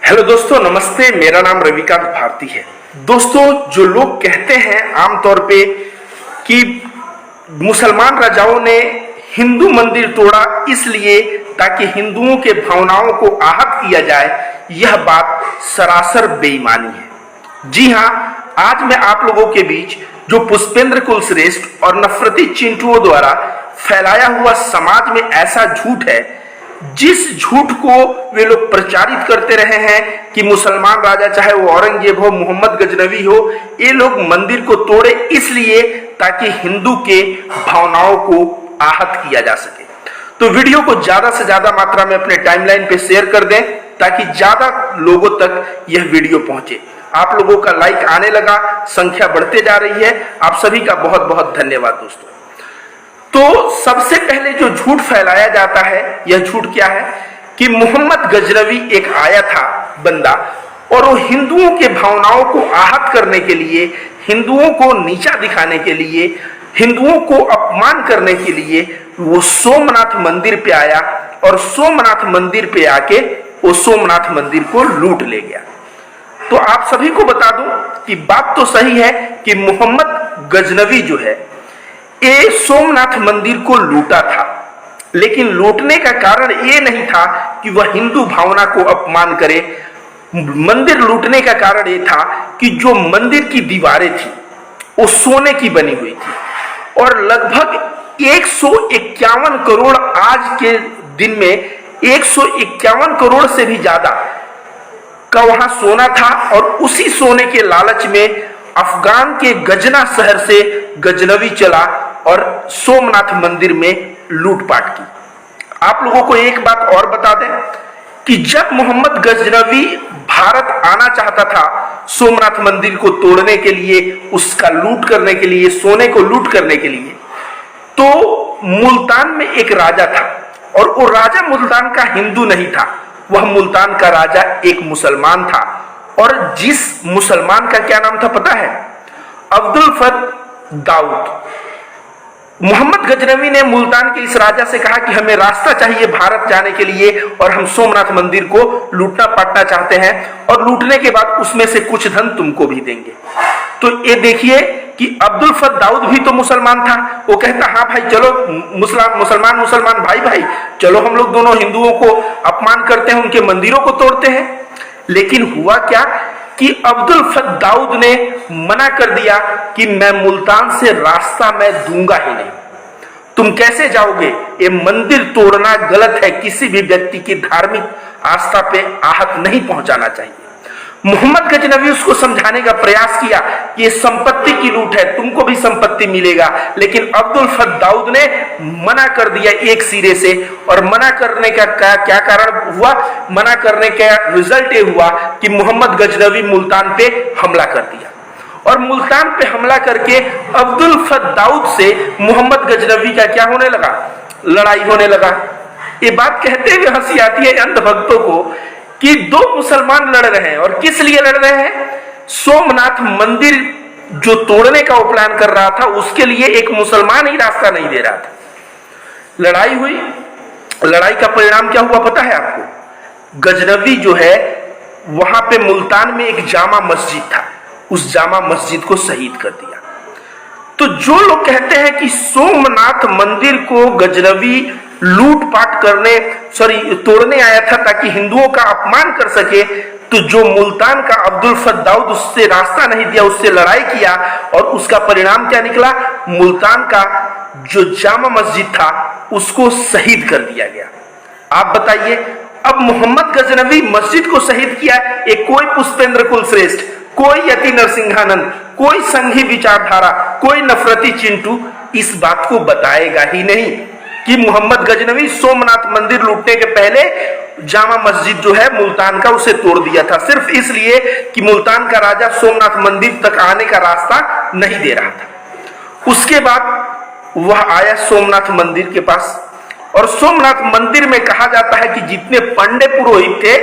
Hello दोस्तों, नमस्ते। मेरा नाम रविकांत भारती है। दोस्तों, जो लोग कहते हैं आमतौर पे कि मुसलमान राजाओं ने हिंदू मंदिर तोड़ा इसलिए ताकि हिंदुओं के भावनाओं को आहत किया जाए, यह बात सरासर बेईमानी है। जी हां, आज मैं आप लोगों के बीच जो पुष्पेंद्र कुलश्रेष्ठ और नफरती चिंटुओं द्वारा फैलाया हुआ समाज में ऐसा झूठ है, जिस झूठ को वे लोग प्रचारित करते रहे हैं कि मुसलमान राजा, चाहे वो औरंगजेब हो, मोहम्मद गजनवी हो, ये लोग मंदिर को तोड़े इसलिए ताकि हिंदू के भावनाओं को आहत किया जा सके। तो वीडियो को ज्यादा से ज्यादा मात्रा में अपने टाइमलाइन पे शेयर कर दें ताकि ज्यादा लोगों तक यह वीडियो पहुंचे। आप लोगों का लाइक आने लगा, संख्या बढ़ते जा रही है। आप सभी का बहुत बहुत धन्यवाद दोस्तों। तो सबसे पहले जो झूठ फैलाया जाता है, यह झूठ क्या है कि मोहम्मद गजनवी एक आया था बंदा, और वो हिंदुओं के भावनाओं को आहत करने के लिए, हिंदुओं को नीचा दिखाने के लिए, हिंदुओं को अपमान करने के लिए वो सोमनाथ मंदिर पे आया और सोमनाथ मंदिर पे आके वो सोमनाथ मंदिर को लूट ले गया। तो आप सभी को बता दूं कि बात तो सही है कि मोहम्मद गजनवी जो है ये सोमनाथ मंदिर को लूटा था, लेकिन लूटने का कारण ये नहीं था कि वह हिंदू भावना को अपमान करे। मंदिर लूटने का कारण ये था कि जो मंदिर की दीवारें थी वो सोने की बनी हुई थी और लगभग 151 करोड़, आज के दिन में 151 करोड़ से भी ज्यादा का वहां सोना था। और उसी सोने के लालच में अफगान के गजना शहर से गजनवी चला और सोमनाथ मंदिर में लूटपाट की। आप लोगों को एक बात और बता दें कि जब मोहम्मद गजनवी भारत आना चाहता था सोमनाथ मंदिर को तोड़ने के लिए, उसका लूट करने के लिए, सोने को लूट करने के लिए, तो मुल्तान में एक राजा था और वो राजा मुल्तान का हिंदू नहीं था, वह मुल्तान का राजा एक मुसलमान था। और जिस मुसलमान का क्या नाम था पता है? अब्दुल फत दाऊद। मोहम्मद गजनवी ने मुल्तान के इस राजा से कहा कि हमें रास्ता चाहिए भारत जाने के लिए और हम सोमनाथ मंदिर को लूटना पाटना चाहते हैं और लूटने के बाद उसमें से कुछ धन तुमको भी देंगे। तो ये देखिए कि अब्दुल फत दाऊद भी तो मुसलमान था। वो कहता हाँ भाई चलो, मुसलमान भाई चलो, हम लोग दोनों हिंदुओं को अपमान करते हैं, उनके मंदिरों को तोड़ते हैं। लेकिन हुआ क्या कि अब्दुल फत दाऊद ने मना कर दिया कि मैं मुल्तान से रास्ता मैं दूंगा ही नहीं, तुम कैसे जाओगे? ये मंदिर तोड़ना गलत है, किसी भी व्यक्ति की धार्मिक आस्था पे आहत नहीं पहुंचाना चाहिए। मोहम्मद गजनवी उसको समझाने का प्रयास किया कि ये संपत्ति की लूट है, तुमको भी संपत्ति मिलेगा, लेकिन अब्दुल फत दाऊद ने मना कर दिया एक सिरे से। और मना करने का क्या कारण हुआ? मना करने का रिजल्ट ये हुआ कि मोहम्मद गजनवी मुल्तान पे हमला कर दिया और मुल्तान पे हमला करके अब्दुल फत दाऊद से मोहम्मद गजनवी का क्या होने लगा? लड़ाई होने लगा। ये बात कहते हुए हंसी आती है अंध भक्तों को कि दो मुसलमान लड़ रहे हैं, और किस लिए लड़ रहे हैं? सोमनाथ मंदिर जो तोड़ने का वो प्लान कर रहा था, उसके लिए एक मुसलमान ही रास्ता नहीं दे रहा था। लड़ाई हुई। लड़ाई का परिणाम क्या हुआ पता है आपको? गजनवी जो है वहां पे मुल्तान में एक जामा मस्जिद था, उस जामा मस्जिद को शहीद कर दिया। तो जो लोग कहते हैं कि सोमनाथ मंदिर को गजनवी लूटपाट करने तोड़ने आया था ताकि हिंदुओं का अपमान कर सके, तो जो मुल्तान का अब्दुल फत दाऊद उससे रास्ता नहीं दिया, उससे लड़ाई किया, और उसका परिणाम क्या निकला? मुल्तान का जो जामा मस्जिद था उसको शहीद कर दिया गया। आप बताइए, अब मोहम्मद गजनवी मस्जिद को शहीद किया, एक कोई पुष्पेंद्र कुलश्रेष्ठ, कोई यति नरसिंहानंद, कोई संघी विचारधारा, कोई नफरती चिंटू इस बात को बताएगा ही नहीं कि मोहम्मद गजनवी सोमनाथ मंदिर लूटने के पहले जामा मस्जिद जो है मुल्तान का, उसे तोड़ दिया था, सिर्फ इसलिए कि मुल्तान का राजा सोमनाथ मंदिर तक आने का रास्ता नहीं दे रहा था। उसके बाद वह आया सोमनाथ मंदिर के पास, और सोमनाथ मंदिर में कहा जाता है कि जितने पंडे पुरोहित थे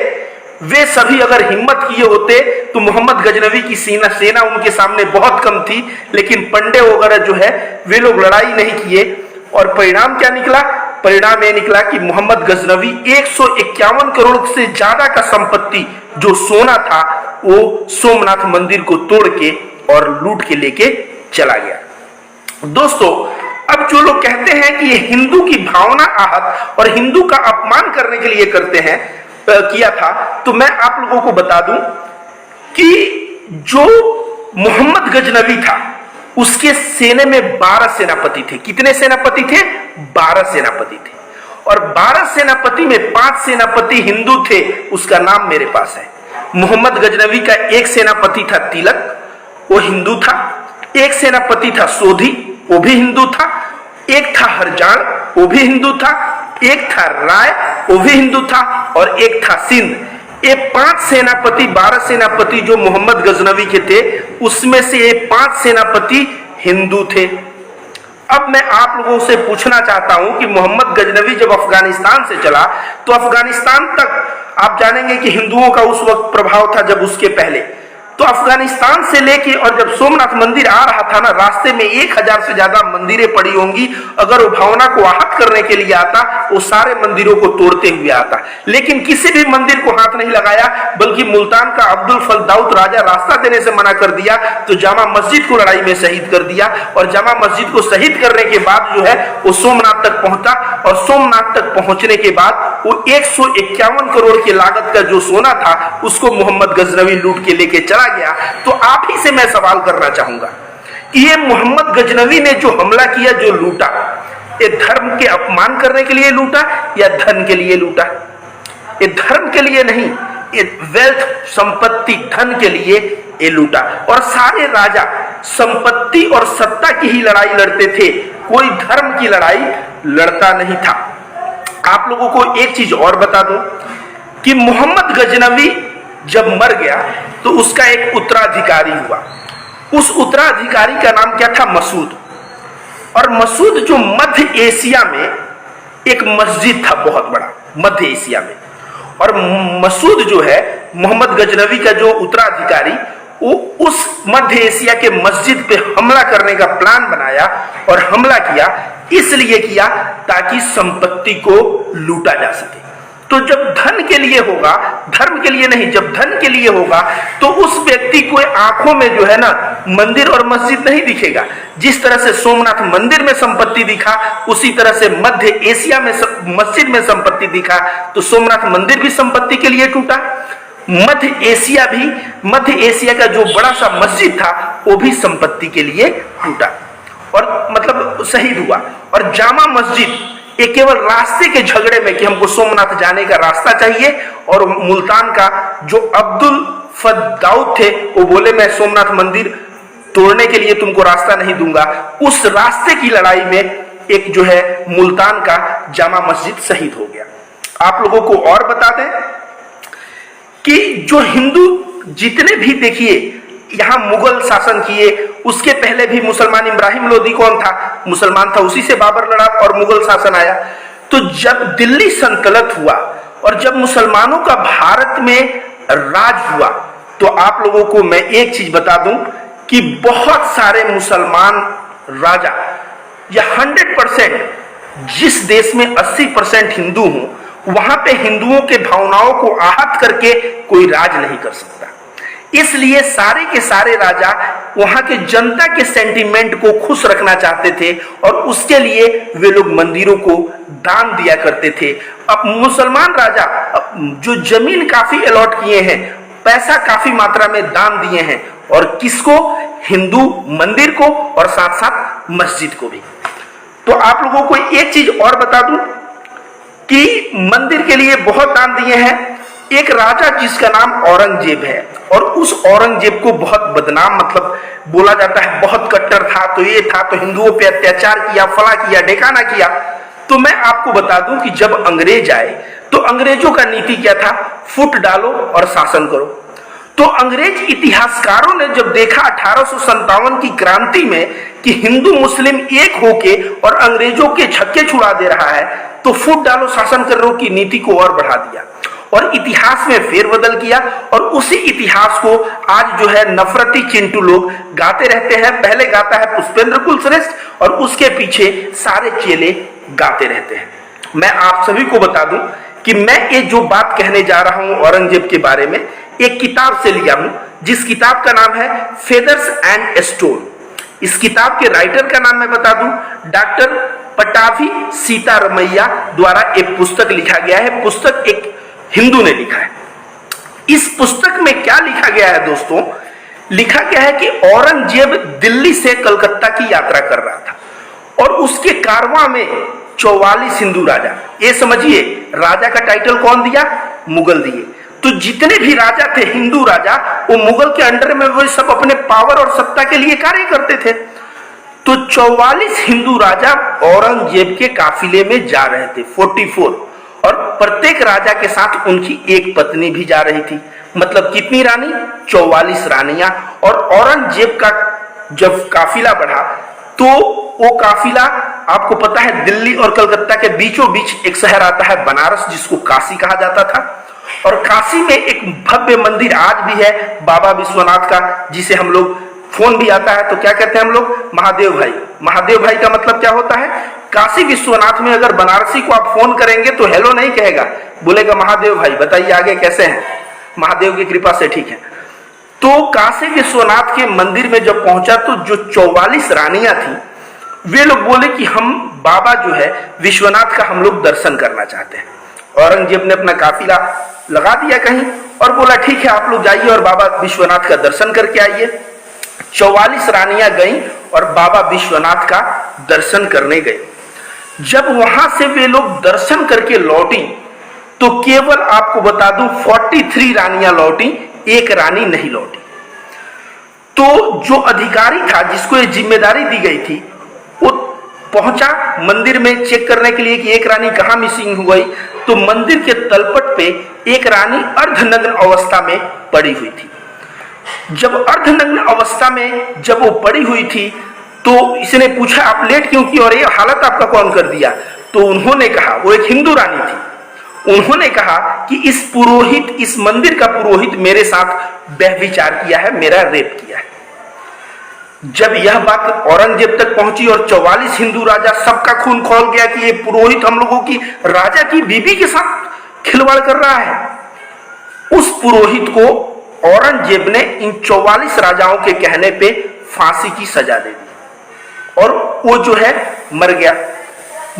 वे सभी अगर हिम्मत किए होते तो मोहम्मद गजनवी की सेना उनके सामने बहुत कम थी, लेकिन पंडे वगैरह जो है वे लोग लड़ाई नहीं किए। और परिणाम क्या निकला? परिणाम यह निकला कि मोहम्मद गजनवी 151 करोड़ से ज्यादा का संपत्ति जो सोना था वो सोमनाथ मंदिर को तोड़ के और लूट के लेके चला गया। दोस्तों, अब जो लोग कहते हैं कि ये हिंदू की भावना आहत और हिंदू का अपमान करने के लिए करते हैं किया था, तो मैं आप लोगों को बता दूं कि जो मोहम्मद गजनवी था उसके सेने में 12 सेनापति थे। कितने सेनापति थे? 12 सेनापति थे। और 12 सेनापति में 5 सेनापति हिंदू थे, उसका नाम मेरे पास है। मोहम्मद गजनवी का एक सेनापति था तिलक, वो हिंदू था। एक सेनापति था सोधी, वो भी हिंदू था। एक था हरजान, वो भी हिंदू था। एक था राय, वो भी हिंदू था। और एक था सिंध। ये 5 सेनापति, 12 सेनापति जो मोहम्मद गजनवी के थे, उसमें से ये 5 सेनापति हिंदू थे। अब मैं आप लोगों से पूछना चाहता हूं कि मोहम्मद गजनवी जब अफगानिस्तान से चला तो अफगानिस्तान तक आप जानेंगे कि हिंदुओं का उस वक्त प्रभाव था। जब उसके पहले तो अफगानिस्तान से लेके और जब सोमनाथ मंदिर आ रहा था ना, रास्ते में 1000 से ज्यादा मंदिरें पड़ी होंगी। अगर वो भावना को आहत करने के लिए आता, वो सारे मंदिरों को तोड़ते हुए आता, लेकिन किसी भी मंदिर को हाथ नहीं लगाया, बल्कि मुल्तान का अब्दुल फलदाउत राजा रास्ता देने से मना कर दिया, तो जामा मस्जिद को लड़ाई में शहीद कर दिया। और जामा मस्जिद को शहीद करने के बाद जो है वो सोमनाथ तक पहुंचा। और सोमनाथ तक पहुंचने के बाद वो 151 करोड़ की लागत का जो सोना था उसको मोहम्मद गजनवी लूट के लेके चला गया। तो आप ही से मैं सवाल करना चाहूंगा कि ये मोहम्मद गजनवी ने जो हमला किया, जो लूटा, ये धर्म के अपमान करने के लिए लूटा या धन के लिए लूटा? ये धर्म के लिए नहीं, ये वेल्थ, संपत्ति, धन के लिए ये लूटा। और सारे राजा संपत्ति और सत्ता की ही लड़ाई लड़ते थे, कोई धर्म की लड़ाई लड़ता नहीं था। आप लोगों को एक चीज और बता दूं कि मोहम्मद गजनवी जब मर गया तो उसका एक उत्तराधिकारी हुआ। उस उत्तराधिकारी का नाम क्या था? मसूद। और मसूद जो मध्य एशिया में एक मस्जिद था बहुत बड़ा, मध्य एशिया में। और मसूद जो है, मोहम्मद गजनवी का जो उत्तराधिकारी, वो उस मध्य एशिया के मस्जिद पे हमला करने का प्लान बनाया। और हमला किया इसलिए किया ताकि संपत्ति को लूटा जा सके। तो जब धन के लिए होगा, धर्म के लिए नहीं, जब धन के लिए होगा तो उस व्यक्ति को आंखों में जो है ना मंदिर और मस्जिद नहीं दिखेगा। जिस तरह से सोमनाथ मंदिर में संपत्ति दिखा, उसी तरह से मध्य एशिया में मस्जिद में संपत्ति दिखा। तो सोमनाथ मंदिर भी संपत्ति के लिए टूटा, मध्य एशिया भी, मध्य एशिया का जो बड़ा सा मस्जिद था वो भी संपत्ति के लिए टूटा और मतलब शहीद हुआ। और जामा मस्जिद ये केवल रास्ते के झगड़े में कि हमको सोमनाथ जाने का रास्ता चाहिए, और मुल्तान का जो अब्दुल फद्दाउद थे वो बोले मैं सोमनाथ मंदिर तोड़ने के लिए तुमको रास्ता नहीं दूंगा। उस रास्ते की लड़ाई में एक जो है मुल्तान का जामा मस्जिद शहीद हो गया। आप लोगों को और बता दें कि जो हिंदू जितने भी देखिए यहां मुगल शासन किए, उसके पहले भी मुसलमान, इब्राहिम लोदी कौन था? मुसलमान था, उसी से बाबर लड़ा और मुगल शासन आया। तो जब दिल्ली सल्तनत हुआ और जब मुसलमानों का भारत में राज हुआ, तो आप लोगों को मैं एक चीज बता दूं कि बहुत सारे मुसलमान राजा, या 100%, जिस देश में 80% हिंदू हों, वहां पे हिंदुओं के भावनाओं को आहत करके कोई राज नहीं कर सकता। इसलिए सारे के सारे राजा वहां के जनता के सेंटीमेंट को खुश रखना चाहते थे और उसके लिए वे लोग मंदिरों को दान दिया करते थे। अब मुसलमान राजा जो जमीन काफी अलॉट किए हैं, पैसा काफी मात्रा में दान दिए हैं, और किसको? हिंदू मंदिर को और साथ साथ मस्जिद को भी। तो आप लोगों को एक चीज और बता दूं कि मंदिर के लिए बहुत दान दिए हैं। एक राजा जिसका नाम औरंगजेब है, और उस औरंगजेब को बहुत बदनाम मतलब बोला जाता है, बहुत कट्टर था, तो ये था, तो हिंदुओं पे अत्याचार किया, फला किया, ढेकाना किया। तो मैं आपको बता दूं कि जब अंग्रेज आए तो अंग्रेजों का नीति क्या था? फुट डालो और शासन करो। तो अंग्रेज इतिहासकारों ने जब देखा 1857 की क्रांति में कि हिंदू मुस्लिम एक होके और अंग्रेजों के छक्के छुड़ा दे रहा है, तो फुट डालो शासन करो की नीति को और बढ़ा दिया और इतिहास में फेरबदल किया। और उसी इतिहास को आज जो है नफरती चिंटू लोग गाते रहते हैं। पहले गाता है पुष्पेंद्र कुल श्रेष्ठ और उसके पीछे सारे चेले गाते रहते हैं। मैं आप सभी को बता दूं कि मैं ये जो बात कहने जा रहा हूं औरंगजेब के बारे में एक किताब से लिया हूं, जिस किताब का नाम है फेदर्स एंड स्टोन। इस किताब के राइटर का नाम मैं बता दूं, डॉक्टर पटाभी सीतारमैया द्वारा एक पुस्तक लिखा गया है। पुस्तक एक हिंदू ने लिखा है। इस पुस्तक में क्या लिखा गया है दोस्तों? लिखा गया है कि औरंगजेब दिल्ली से कलकत्ता की यात्रा कर रहा था और उसके कारवां में 44 हिंदू राजा, ये समझिए राजा का टाइटल कौन दिया? मुगल दिए। तो जितने भी राजा थे हिंदू राजा, वो मुगल के अंडर में वो सब अपने पावर और सत्ता के लिए कार्य करते थे। तो 44 हिंदू राजा औरंगजेब के काफिले में जा रहे थे, 44, और प्रत्येक राजा के साथ उनकी एक पत्नी भी जा रही थी। मतलब कितनी रानी? 44 रानियां। और औरंगजेब का जब काफिला बढ़ा तो वो काफिला, आपको पता है, दिल्ली और कलकत्ता के बीचों बीच एक शहर आता है बनारस, जिसको काशी कहा जाता था। और काशी में एक भव्य मंदिर आज भी है बाबा विश्वनाथ का, जिसे हम लोग, फोन भी आता है तो क्या कहते हैं हम लोग? महादेव भाई। महादेव भाई का मतलब क्या होता है? काशी विश्वनाथ में अगर बनारसी को आप फोन करेंगे तो हेलो नहीं कहेगा, बोलेगा महादेव भाई बताइए आगे कैसे हैं, महादेव की कृपा से ठीक है। तो काशी विश्वनाथ के मंदिर में जब पहुंचा तो जो 44 रानियां थी, वे लोग बोले कि हम बाबा जो है विश्वनाथ का हम लोग दर्शन करना चाहते हैं। औरंगजेब ने अपना काफिला लगा दिया कहीं और बोला ठीक है आप लोग जाइए और बाबा विश्वनाथ का दर्शन करके आइए। 44 रानियां गईं और बाबा विश्वनाथ का दर्शन करने गए। जब वहां से वे लोग दर्शन करके लौटी तो केवल आपको बता दूं 43 रानियां लौटी, एक रानी नहीं लौटी। तो जो अधिकारी था जिसको ये जिम्मेदारी दी गई थी, वो पहुंचा मंदिर में चेक करने के लिए कि एक रानी कहां मिसिंग हो गई। तो मंदिर के तलपट पे एक रानी अर्धनग्न अवस्था में पड़ी हुई थी। जब अर्धनग्न अवस्था में जब वो पड़ी हुई थी तो इसने पूछा आप लेट क्यों की और ये हालत आपका कौन कर दिया? तो उन्होंने कहा, वो एक हिंदू रानी थी, उन्होंने कहा कि इस मंदिर का पुरोहित मेरे साथ व्यभिचार किया है, मेरा रेप किया है। जब यह बात औरंगजेब तक पहुंची और 44 हिंदू राजा, सबका खून खौल गया कि ये पुरोहित हम लोगों की राजा की बीबी के साथ खिलवाड़ कर रहा है। उस पुरोहित को औरंगजेब ने इन 44 राजाओं के कहने पे फांसी की सजा दे दी और वो जो है मर गया।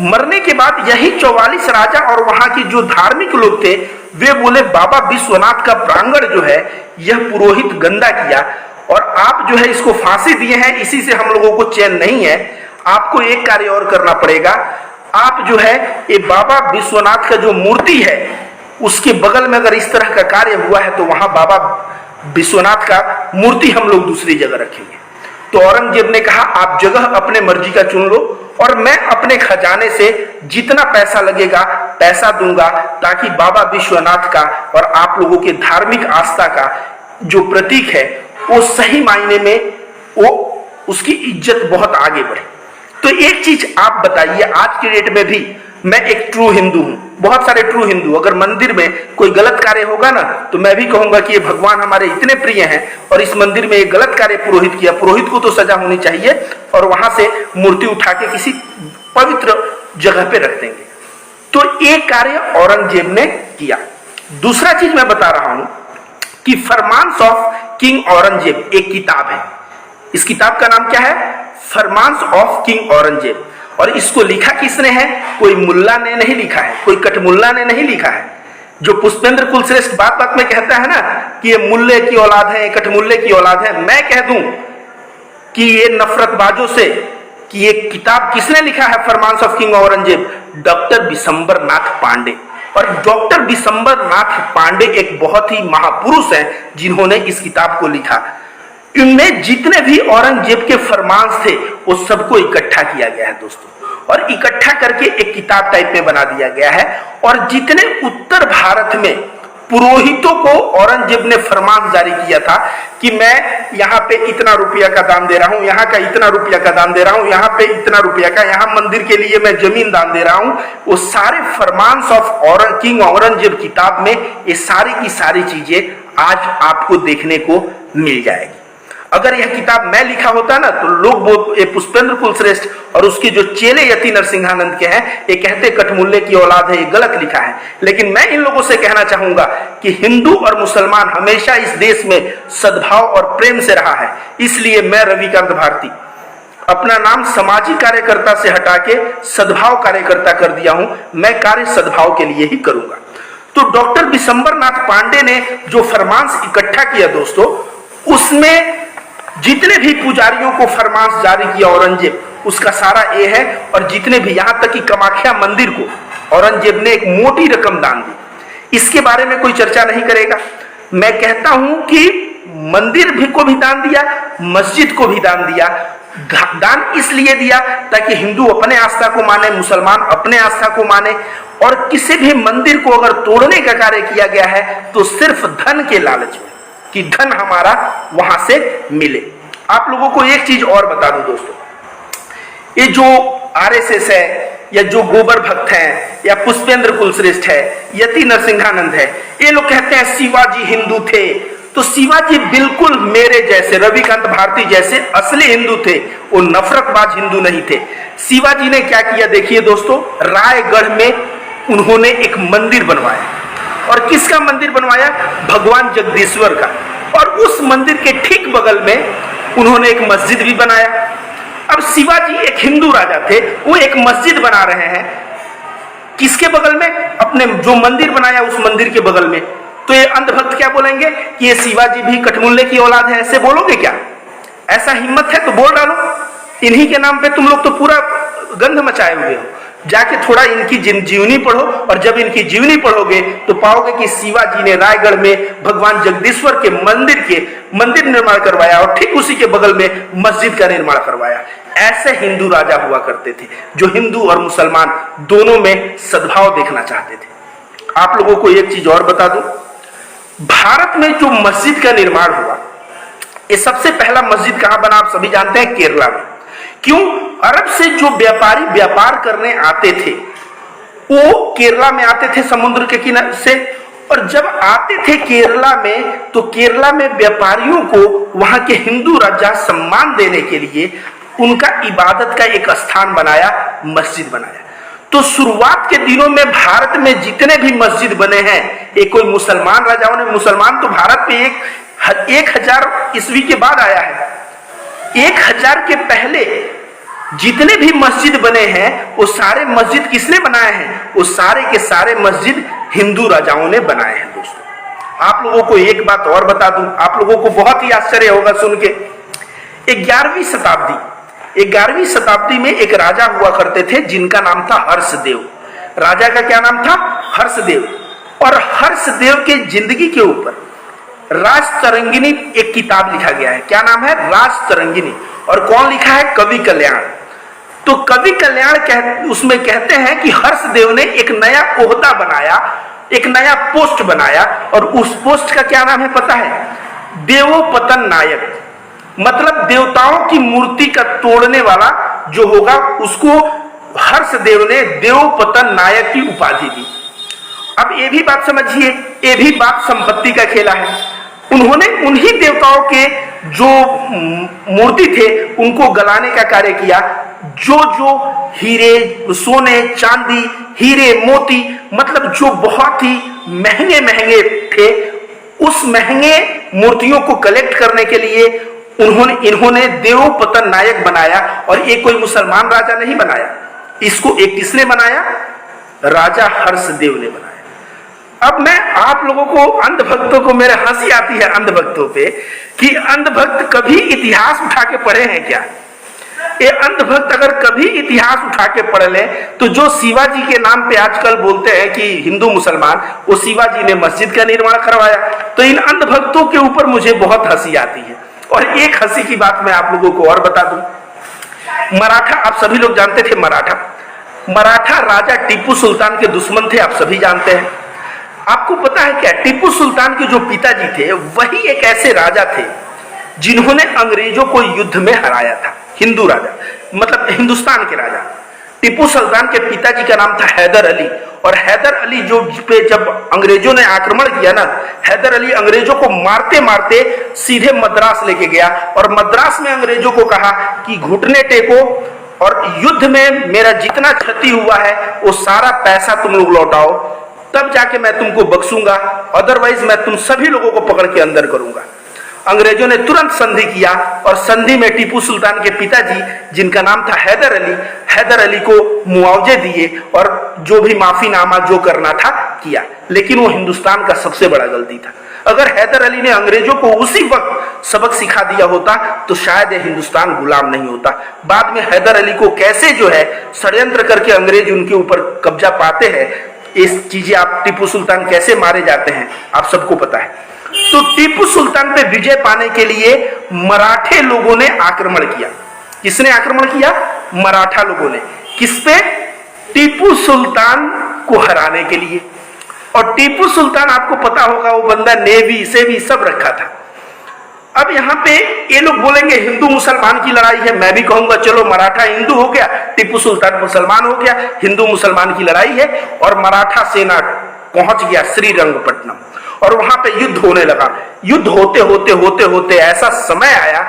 मरने के बाद यही 44 राजा और वहां के जो धार्मिक लोग थे, वे बोले बाबा विश्वनाथ का प्रांगण जो है यह पुरोहित गंदा किया और आप जो है इसको फांसी दिए हैं, इसी से हम लोगों को चैन नहीं है। आपको एक कार्य और करना पड़ेगा, आप जो है ये बाबा विश्वनाथ का जो मूर्ति है उसके बगल में अगर इस तरह का कार्य हुआ है तो वहां बाबा विश्वनाथ का मूर्ति हम लोग दूसरी जगह रखेंगे। तो औरंगजेब ने कहा आप जगह अपने मर्जी का चुन लो और मैं अपने खजाने से जितना पैसा लगेगा पैसा दूंगा, ताकि बाबा विश्वनाथ का और आप लोगों के धार्मिक आस्था का जो प्रतीक है वो सही मायने में वो उसकी इज्जत बहुत आगे बढ़े। तो एक चीज आप बताइए, आज के डेट में भी मैं एक ट्रू हिंदू हूं, बहुत सारे ट्रू हिंदू, अगर मंदिर में कोई गलत कार्य होगा ना तो मैं भी कहूंगा कि ये भगवान हमारे इतने प्रिय हैं और इस मंदिर में एक गलत कार्य पुरोहित किया, पुरोहित को तो सजा होनी चाहिए और वहां से मूर्ति उठा के किसी पवित्र जगह पे रख देंगे। तो एक कार्य औरंगजेब ने किया। दूसरा चीज मैं बता रहा हूं कि फरमान्स ऑफ किंग औरंगजेब एक किताब है। इस किताब का नाम क्या है? Farmans of king Aurangzeb. और इसको लिखा किसने है? कोई मुल्ला ने नहीं लिखा है, कोई कटमुल्ला ने नहीं लिखा है। जो पुष्पेंद्र कुलश्रेष्ठ बात बात में कहता है ना कि ये मुल्ले की औलाद है, कटमुल्ले की औलाद है, मैं कह दूं कि ये नफरतबाजों से कि ये किताब किसने लिखा है farmans of king Aurangzeb? Doctor Bishambar Nath Pande. और डॉक्टर बिशंबर नाथ पांडे एक बहुत ही महापुरुष हैं जिन्होंने इस किताब को लिखा। इनमें जितने भी औरंगजेब के फरमान्स थे वो सबको इकट्ठा किया गया है दोस्तों, और इकट्ठा करके एक किताब टाइप में बना दिया गया है। और जितने उत्तर भारत में पुरोहितों को औरंगजेब ने फरमान जारी किया था कि मैं यहाँ पे इतना रुपया का दान दे रहा हूँ, यहाँ का इतना रुपया का दान दे रहा हूँ, यहाँ पे इतना रुपया का, यहाँ मंदिर के लिए मैं जमीन दान दे रहा हूँ, वो सारे फरमान्स ऑफ किंग औरंगजेब किताब में ये सारी की सारी चीजें आज आपको देखने को मिल जाएगी। अगर यह किताब मैं लिखा होता ना तो लोग ये पुष्पेंद्र कुलश्रेष्ठ और उसके जो चेले यति नरसिंहानंद के हैं ये कहते कठमुल्ले की औलाद है, ये गलत लिखा है। लेकिन मैं इन लोगों से कहना चाहूंगा कि हिंदू और मुसलमान हमेशा इस देश में सद्भाव और प्रेम से रहा है। इसलिए मैं रविकांत भारती अपना नाम सामाजिक कार्यकर्ता से हटा के सद्भाव कार्यकर्ता कर दिया हूं। मैं कार्य सद्भाव के लिए ही करूंगा। तो डॉक्टर विशंबरनाथ पांडे ने जो फरमांस इकट्ठा किया दोस्तों, उसमें जितने भी पुजारियों को फरमांस जारी किया औरंगजेब, उसका सारा ये है। और जितने भी, यहां तक कि कामाख्या मंदिर को औरंगजेब ने एक मोटी रकम दान दी। इसके बारे में कोई चर्चा नहीं करेगा। मैं कहता हूं कि मंदिर भी को भी दान दिया, मस्जिद को भी दान दिया। दान इसलिए दिया ताकि हिंदू अपने आस्था को माने, मुसलमान अपने आस्था को माने। और किसी भी मंदिर को अगर तोड़ने का कार्य किया गया है तो सिर्फ धन के लालच में, कि धन हमारा वहां से मिले। आप लोगों को एक चीज और बता दूं दोस्तों, ये जो आरएसएस है या जो गोबर भक्त हैं या पुष्पेंद्र कुलश्रेष्ठ है, यति नरसिंहानंद है, ये लोग कहते हैं शिवाजी हिंदू थे। तो शिवाजी बिल्कुल मेरे जैसे, रविकांत भारती जैसे असली हिंदू थे, वो नफरतबाज हिंदू नहीं थे। शिवाजी ने क्या किया देखिए दोस्तों, रायगढ़ में उन्होंने एक मंदिर बनवाया। और किसका मंदिर बनवाया? भगवान जगदीश्वर का। और उस मंदिर के ठीक बगल में उन्होंने एक मस्जिद भी बनाया। अब शिवाजी एक हिंदू राजा थे, वो एक मस्जिद बना रहे हैं किसके बगल में? अपने जो मंदिर बनाया उस मंदिर के बगल में। तो ये अंधभक्त क्या बोलेंगे कि ये शिवाजी भी कठमुल्ले की औलाद है, ऐसे बोलोगे क्या? ऐसा हिम्मत है तो बोल डालो। इन्हीं के नाम पे तुम लोग तो पूरा गंध मचाए हुए हो। जाके थोड़ा इनकी जीवनी पढ़ो, और जब इनकी जीवनी पढ़ोगे तो पाओगे कि शिवाजी ने रायगढ़ में भगवान जगदीश्वर के मंदिर निर्माण करवाया और ठीक उसी के बगल में मस्जिद का निर्माण करवाया। ऐसे हिंदू राजा हुआ करते थे जो हिंदू और मुसलमान दोनों में सद्भाव देखना चाहते थे। आप लोगों को एक चीज और बता दूं, भारत में जो मस्जिद का निर्माण हुआ, ये सबसे पहला मस्जिद कहां बना? आप सभी जानते हैं, केरला में। क्यों? अरब से जो व्यापारी व्यापार करने आते थे वो केरला में आते थे समुद्र के किनारे से। और जब आते थे केरला में तो केरला में व्यापारियों को वहां के हिंदू राजा सम्मान देने के लिए उनका इबादत का एक स्थान बनाया, मस्जिद बनाया। तो शुरुआत के दिनों में भारत में जितने भी मस्जिद बने हैं, एक कोई मुसलमान राजाओं ने, मुसलमान तो भारत पे 1000 ईस्वी के बाद आया है। 1000 के पहले जितने भी मस्जिद बने हैं वो सारे मस्जिद किसने बनाए हैं? वो सारे के सारे मस्जिद हिंदू राजाओं ने बनाए हैं। दोस्तों आप लोगों को एक बात और बता दूं, आप लोगों को बहुत ही आश्चर्य होगा सुन के। 11वीं शताब्दी में एक राजा हुआ करते थे जिनका नाम था हर्षदेव। राजा का क्या नाम था? हर्षदेव। और हर्षदेव के जिंदगी के ऊपर राजतरंगिणी एक किताब लिखा गया है। क्या नाम है? राजतरंगिणी। और कौन लिखा है? कवि कल्याण। तो कवि कल्याण उसमें कहते हैं कि हर्षदेव ने एक नया ओहदा बनाया, एक नया पोस्ट बनाया, और उस पोस्ट का क्या नाम है पता है? देवोपतन नायक। मतलब देवताओं की मूर्ति का तोड़ने वाला जो होगा उसको हर्षदेव ने देवोपतन नायक की उपाधि दी। अब ये भी बात समझिए, ये भी बात संपत्ति का खेला है। उन्होंने उन्हीं देवताओं के जो मूर्ति थे उनको गलाने का कार्य किया। जो हीरे, सोने, चांदी, हीरे, मोती, मतलब जो बहुत ही महंगे महंगे थे, उस महंगे मूर्तियों को कलेक्ट करने के लिए इन्होंने देवोपतन नायक बनाया। और ये कोई मुसलमान राजा नहीं बनाया, इसको एक किसने बनाया? राजा हर्षदेव ने बनाया। अब मैं आप लोगों को, अंधभक्तों को, मेरे हंसी आती है अंधभक्तों पे कि अंधभक्त कभी इतिहास उठा के पढ़े हैं क्या? ये अंधभक्त अगर कभी इतिहास उठा के पढ़ ले तो जो शिवाजी के नाम पे आजकल बोलते हैं कि हिंदू मुसलमान, वो शिवाजी ने मस्जिद का निर्माण करवाया। तो इन अंधभक्तों के ऊपर मुझे बहुत हंसी आती है। और एक हंसी की बात मैं आप लोगों को और बता दूं, मराठा, आप सभी लोग जानते थे मराठा राजा टीपू सुल्तान के दुश्मन थे, आप सभी जानते हैं। आपको पता है क्या, टीपू सुल्तान के जो पिताजी थे वही एक ऐसे राजा थे जिन्होंने अंग्रेजों को युद्ध में हराया था। हिंदू राजा, मतलब हिंदुस्तान के राजा। टीपू सुल्तान के पिताजी का नाम था हैदर अली, और हैदर अली जो पे जब अंग्रेजों ने आक्रमण किया ना, हैदर अली अंग्रेजों को मारते मारते सीधे मद्रास लेके गया और मद्रास में अंग्रेजों को कहा कि घुटने टेको और युद्ध में मेरा जितना क्षति हुआ है वो सारा पैसा तुम लोग लौटाओ, तब जाके मैं तुमको बख्शूंगा, अदरवाइज मैं तुम सभी लोगों को पकड़ के अंदर करूंगा। अंग्रेजों ने तुरंत संधि किया और संधि में टीपू सुल्तान के पिताजी जिनका नाम था हैदर अली को मुआवजे दिए और जो भी माफीनामा जो करना था किया। लेकिन वो हिंदुस्तान का सबसे बड़ा गलती था। अगर हैदर अली ने अंग्रेजों को उसी वक्त सबक सिखा दिया होता तो शायद ये हिंदुस्तान गुलाम नहीं होता। बाद में हैदर अली को कैसे जो है षड्यंत्र करके अंग्रेज उनके ऊपर कब्जा पाते हैं, इस चीजें आप टीपू सुल्तान कैसे मारे जाते हैं आप सबको पता है। तो टीपू सुल्तान पे विजय पाने के लिए मराठे लोगों ने आक्रमण किया। किसने आक्रमण किया? मराठा लोगों ने। किस पे? टीपू सुल्तान को हराने के लिए। और टीपू सुल्तान आपको पता होगा वो बंदा नेवी से भी सब रखा था। अब यहाँ पे ये लोग बोलेंगे हिंदू मुसलमान की लड़ाई है, मैं भी कहूंगा चलो मराठा हिंदू हो गया, टीपू सुल्तान मुसलमान हो गया, हिंदू मुसलमान की लड़ाई है। और मराठा सेना पहुंच गया श्रीरंगपट्टनम और वहां पे युद्ध होने लगा। युद्ध होते होते होते होते ऐसा समय आया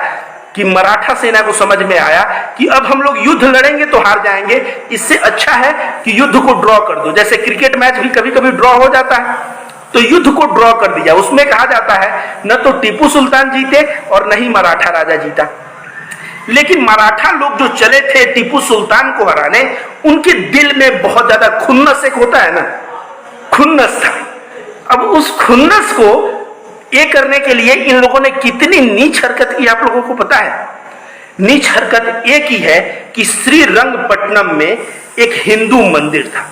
कि मराठा सेना को समझ में आया कि अब हम लोग युद्ध लड़ेंगे तो हार जाएंगे, इससे अच्छा है कि युद्ध को ड्रॉ कर दो। जैसे क्रिकेट मैच भी कभी कभी ड्रॉ हो जाता है, तो युद्ध को ड्रॉ कर दिया। उसमें कहा जाता है न तो टीपू सुल्तान जीते और न ही मराठा राजा जीता। लेकिन मराठा लोग जो चले थे टीपू सुल्तान को हराने, उनके दिल में बहुत ज्यादा खुन्नस एक होता है ना, खुन्नस था। अब उस खुन्नस को ये करने के लिए इन लोगों ने कितनी नीच हरकत की आप लोगों को पता है? नीच हरकत ये की है कि श्रीरंगपट्टनम में एक हिंदू मंदिर था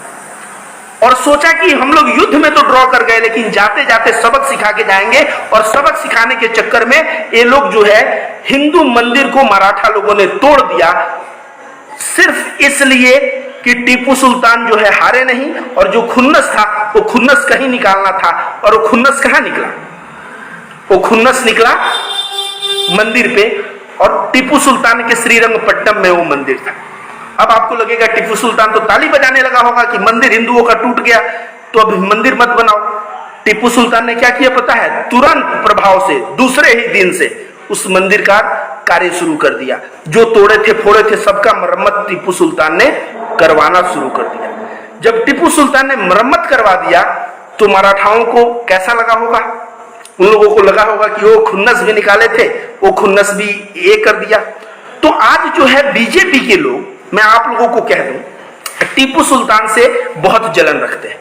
और सोचा कि हम लोग युद्ध में तो ड्रॉ कर गए लेकिन जाते जाते सबक सिखा के जाएंगे। और सबक सिखाने के चक्कर में ये लोग जो है हिंदू मंदिर को मराठा लोगों ने तोड़ दिया, सिर्फ इसलिए कि टीपू सुल्तान जो है हारे नहीं। और जो खुन्नस था वो खुन्नस कहीं निकालना था, और वो खुन्नस कहाँ निकला? वो खुन्नस निकला मंदिर पे, और टीपू सुल्तान के श्रीरंगपट्टनम में वो मंदिर था। अब आपको लगेगा टीपू सुल्तान तो ताली बजाने लगा होगा कि मंदिर हिंदुओं का टूट गया तो अब मंदिर मत बनाओ। टीपू सुल्तान ने क्या किया पता है? तुरंत प्रभाव से दूसरे ही दिन से उस मंदिर का कार्य शुरू कर दिया। जो तोड़े थे फोड़े थे सबका मरम्मत टीपू सुल्तान ने करवाना शुरू कर दिया। जब टीपू सुल्तान ने मरम्मत करवा दिया तो मराठाओं को कैसा लगा होगा? उन लोगों को लगा होगा कि वो खुन्नस भी निकाले थे, वो खुन्नस भी ये कर दिया। तो आज जो है बीजेपी के लोग, मैं आप लोगों को कह दूं, टीपू सुल्तान से बहुत जलन रखते हैं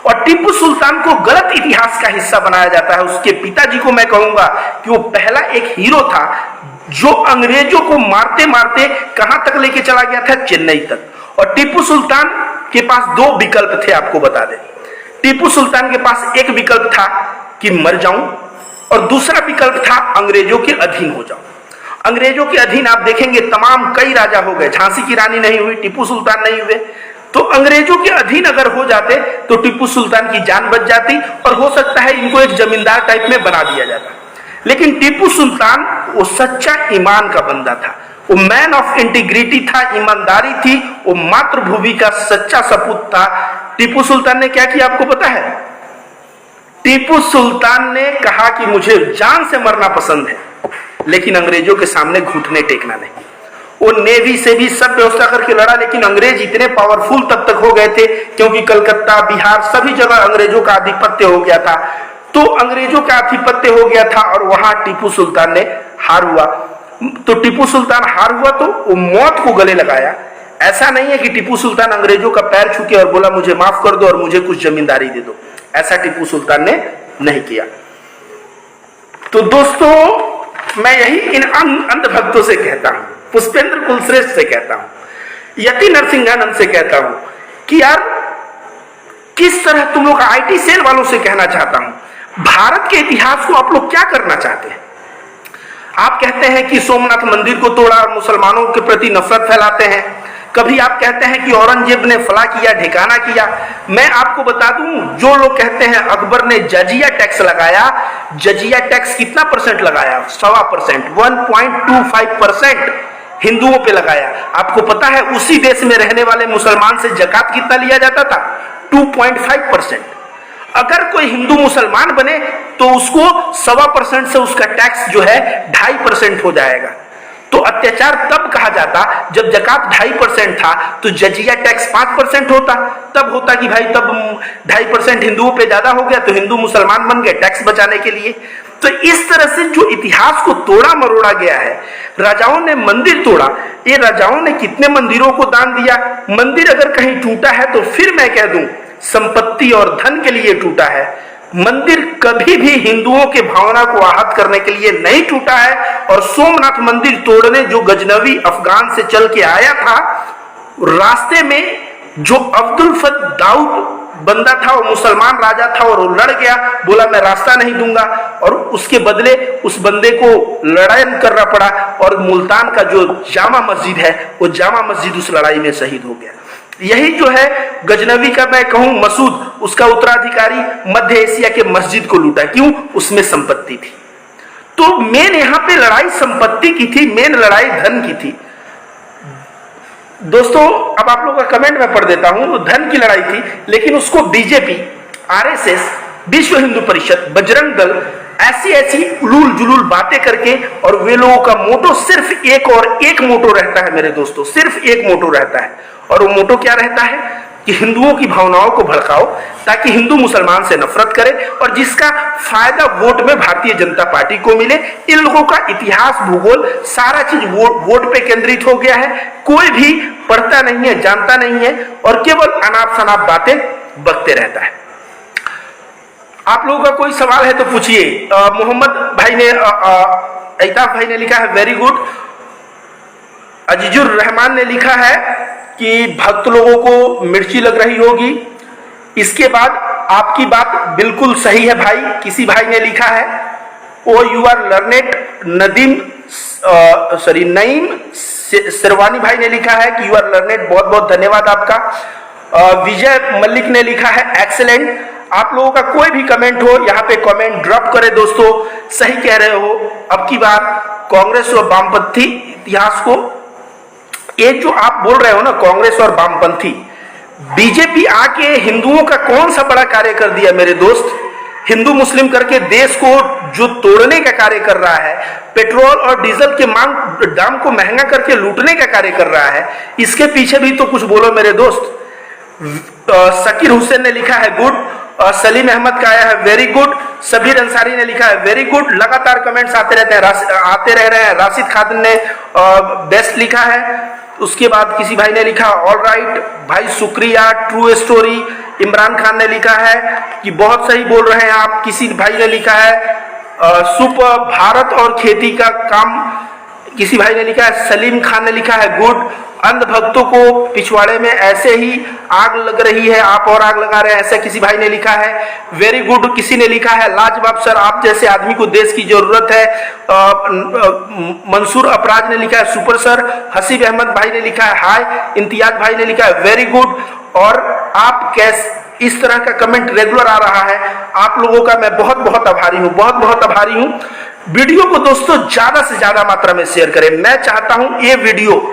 और टीपू सुल्तान को गलत इतिहास का हिस्सा बनाया जाता है। उसके पिताजी को मैं कहूंगा कि वो पहला एक हीरो था जो अंग्रेजों को मारते मारते कहां तक लेके चला गया था? चेन्नई तक। और टीपू सुल्तान के पास दो विकल्प थे, आपको बता दें। टीपू सुल्तान के पास एक विकल्प था कि मर जाऊं और दूसरा विकल्प था अंग्रेजों के अधीन हो जाऊं। अंग्रेजों के अधीन आप देखेंगे तमाम कई राजा हो गए, झांसी की रानी नहीं हुई, टीपू सुल्तान नहीं हुए। तो अंग्रेजों के अधीन अगर हो जाते तो टीपू सुल्तान की जान बच जाती और हो सकता है इनको एक जमींदार टाइप में बना दिया जाता। लेकिन टीपू सुल्तान वो सच्चा ईमान का बंदा था, वो मैन ऑफ इंटीग्रिटी था, ईमानदारी थी, वो मातृभूमि का सच्चा सपूत था। टीपू सुल्तान ने क्या किया आपको पता है? टीपू सुल्तान ने कहा कि मुझे जान से मरना पसंद है लेकिन अंग्रेजों के सामने घुटने टेकना नहीं। वो नेवी से भी सब व्यवस्था करके लड़ा, लेकिन अंग्रेज इतने पावरफुल तब तक हो गए थे क्योंकि कलकत्ता बिहार सभी जगह अंग्रेजों का आधिपत्य हो गया था। तो अंग्रेजों का आधिपत्य हो गया था और वहां टीपू सुल्तान ने हार हुआ। तो टीपू सुल्तान हार हुआ तो वो मौत को गले लगाया। ऐसा नहीं है कि टीपू सुल्तान अंग्रेजों का पैर छूके और बोला मुझे माफ कर दो और मुझे कुछ जमींदारी दे दो, ऐसा टीपू सुल्तान ने नहीं किया। तो दोस्तों मैं यही इन अंधभक्तों से कहता हूं, पुष्पेंद्र कुलश्रेष्ठ से कहता हूं, यति नरसिंहानंद से कहता हूं कि यार किस तरह तुम लोग आईटी सेल वालों से कहना चाहता हूं, भारत के इतिहास को आप लोग क्या करना चाहते हैं? आप कहते हैं कि सोमनाथ मंदिर को तोड़ा और मुसलमानों के प्रति नफरत फैलाते हैं। कभी आप कहते हैं कि औरंगजेब ने फला किया ढिकाना किया। मैं आपको बता दूं, जो लोग कहते हैं अकबर ने जजिया टैक्स लगाया, जजिया टैक्स कितना परसेंट लगाया? 1.25%, 1.25% हिंदुओं पे लगाया। आपको पता है उसी देश में रहने वाले मुसलमान से जकात कितना लिया जाता था? 2.5%। अगर कोई हिंदू मुसलमान बने तो उसको 1.25% से उसका टैक्स जो है 2.5% हो जाएगा। तो अत्याचार तब कहा जाता जब ज़कात 2.5% था तो जजिया टैक्स 5% होता, तब होता कि भाई तब 2.5% हिंदुओं पे ज्यादा हो गया तो हिंदू मुसलमान बन गए टैक्स बचाने के लिए। तो इस तरह से जो इतिहास को तोड़ा मरोड़ा गया है, राजाओं ने मंदिर तोड़ा। ये राजाओं ने कितने मंदिरों को दान दिया? मंदिर अगर कहीं टूटा है तो फिर मैं कह दूं संपत्ति और धन के लिए टूटा है। मंदिर कभी भी हिंदुओं के भावना को आहत करने के लिए नहीं टूटा है। और सोमनाथ मंदिर तोड़ने जो गजनवी अफगान से चल के आया था, रास्ते में जो अब्दुल फत दाऊद बंदा था, वो मुसलमान राजा था और वो लड़ गया, बोला मैं रास्ता नहीं दूंगा, और उसके बदले उस बंदे को लड़ाई करना पड़ा और मुल्तान का जो जामा मस्जिद है वो जामा मस्जिद उस लड़ाई में शहीद हो गया। यही जो है गजनवी का मैं कहूं मसूद, उसका उत्तराधिकारी मध्य एशिया के मस्जिद को लूटा। क्यों? उसमें संपत्ति थी। तो मेन यहां पे लड़ाई संपत्ति की थी, मेन लड़ाई धन की थी। दोस्तों अब आप लोगों का कमेंट में पढ़ देता हूं। धन की लड़ाई थी, लेकिन उसको बीजेपी, आरएसएस, विश्व हिंदू परिषद, बजरंग दल ऐसी ऐसी उलूल जुलूल बातें करके, और वे लोगों का मोटो सिर्फ एक और एक मोटो रहता है मेरे दोस्तों, सिर्फ एक मोटो रहता है। और वो मोटो क्या रहता है कि हिंदुओं की भावनाओं को भड़काओ ताकि हिंदू मुसलमान से नफरत करे, और जिसका फायदा वोट में भारतीय जनता पार्टी को मिले। इन लोगों का इतिहास, भूगोल, सारा चीज वोट पे केंद्रित हो गया है। कोई भी पढ़ता नहीं है, जानता नहीं है, और केवल अनाप शनाप बातें बकते रहता है। आप लोगों का कोई सवाल है तो पूछिए। मोहम्मद भाई ने, अल्ताफ भाई ने लिखा है वेरी गुड। अजीजुर रहमान ने लिखा है कि भक्त लोगों को मिर्ची लग रही होगी। इसके बाद आपकी बात बिल्कुल सही है भाई। किसी भाई ने लिखा है oh you are learned, Naeem Sirwani भाई ने लिखा है कि यू आर लर्नेड, बहुत बहुत धन्यवाद आपका। विजय मल्लिक ने लिखा है एक्सेलेंट। आप लोगों का कोई भी कमेंट हो यहाँ पे कमेंट ड्रॉप करें दोस्तों, सही कह रहे हो। अब की बार कांग्रेस और वामपंथी इतिहास को, ये जो आप बोल रहे हो ना कांग्रेस और वामपंथी, बीजेपी आके हिंदुओं का कौन सा बड़ा कार्य कर दिया मेरे दोस्त? हिंदू मुस्लिम करके देश को जो तोड़ने का कार्य कर रहा है, पेट्रोल और डीजल के दाम को महंगा करके लूटने का कार्य कर रहा है, इसके पीछे भी तो कुछ बोलो मेरे दोस्त। सकीर हुसैन ने लिखा है गुड, सलीम अहमद का आया है वेरी गुड, सबीर अंसारी ने लिखा है वेरी गुड। लगातार कमेंट्स आते रहते हैं, आते रह रहे हैं। राशिद खान ने बेस्ट लिखा है। उसके बाद किसी भाई ने लिखा ऑल राइट भाई शुक्रिया, ट्रू स्टोरी। इमरान खान ने लिखा है कि बहुत सही बोल रहे हैं आप। किसी भाई ने लिखा है सुपर भारत और खेती का काम। किसी भाई ने लिखा है, सलीम खान ने लिखा है गुड। अंध भक्तों को पिछवाड़े में ऐसे ही आग लग रही है, आप और आग लगा रहे हैं, ऐसा किसी भाई ने लिखा है वेरी गुड। किसी ने लिखा है लाजवाब सर, आप जैसे आदमी को देश की जरूरत है। मंसूर अपराज ने लिखा है सुपर सर। हसीब अहमद भाई ने लिखा है हाय। इम्तियाज भाई ने लिखा है वेरी गुड। और आप कैसे, इस तरह का कमेंट रेगुलर आ रहा है। आप लोगों का मैं बहुत बहुत आभारी हूं, बहुत बहुत आभारी हूं। वीडियो को दोस्तों ज्यादा से ज्यादा मात्रा में शेयर करें। मैं चाहता हूं ये वीडियो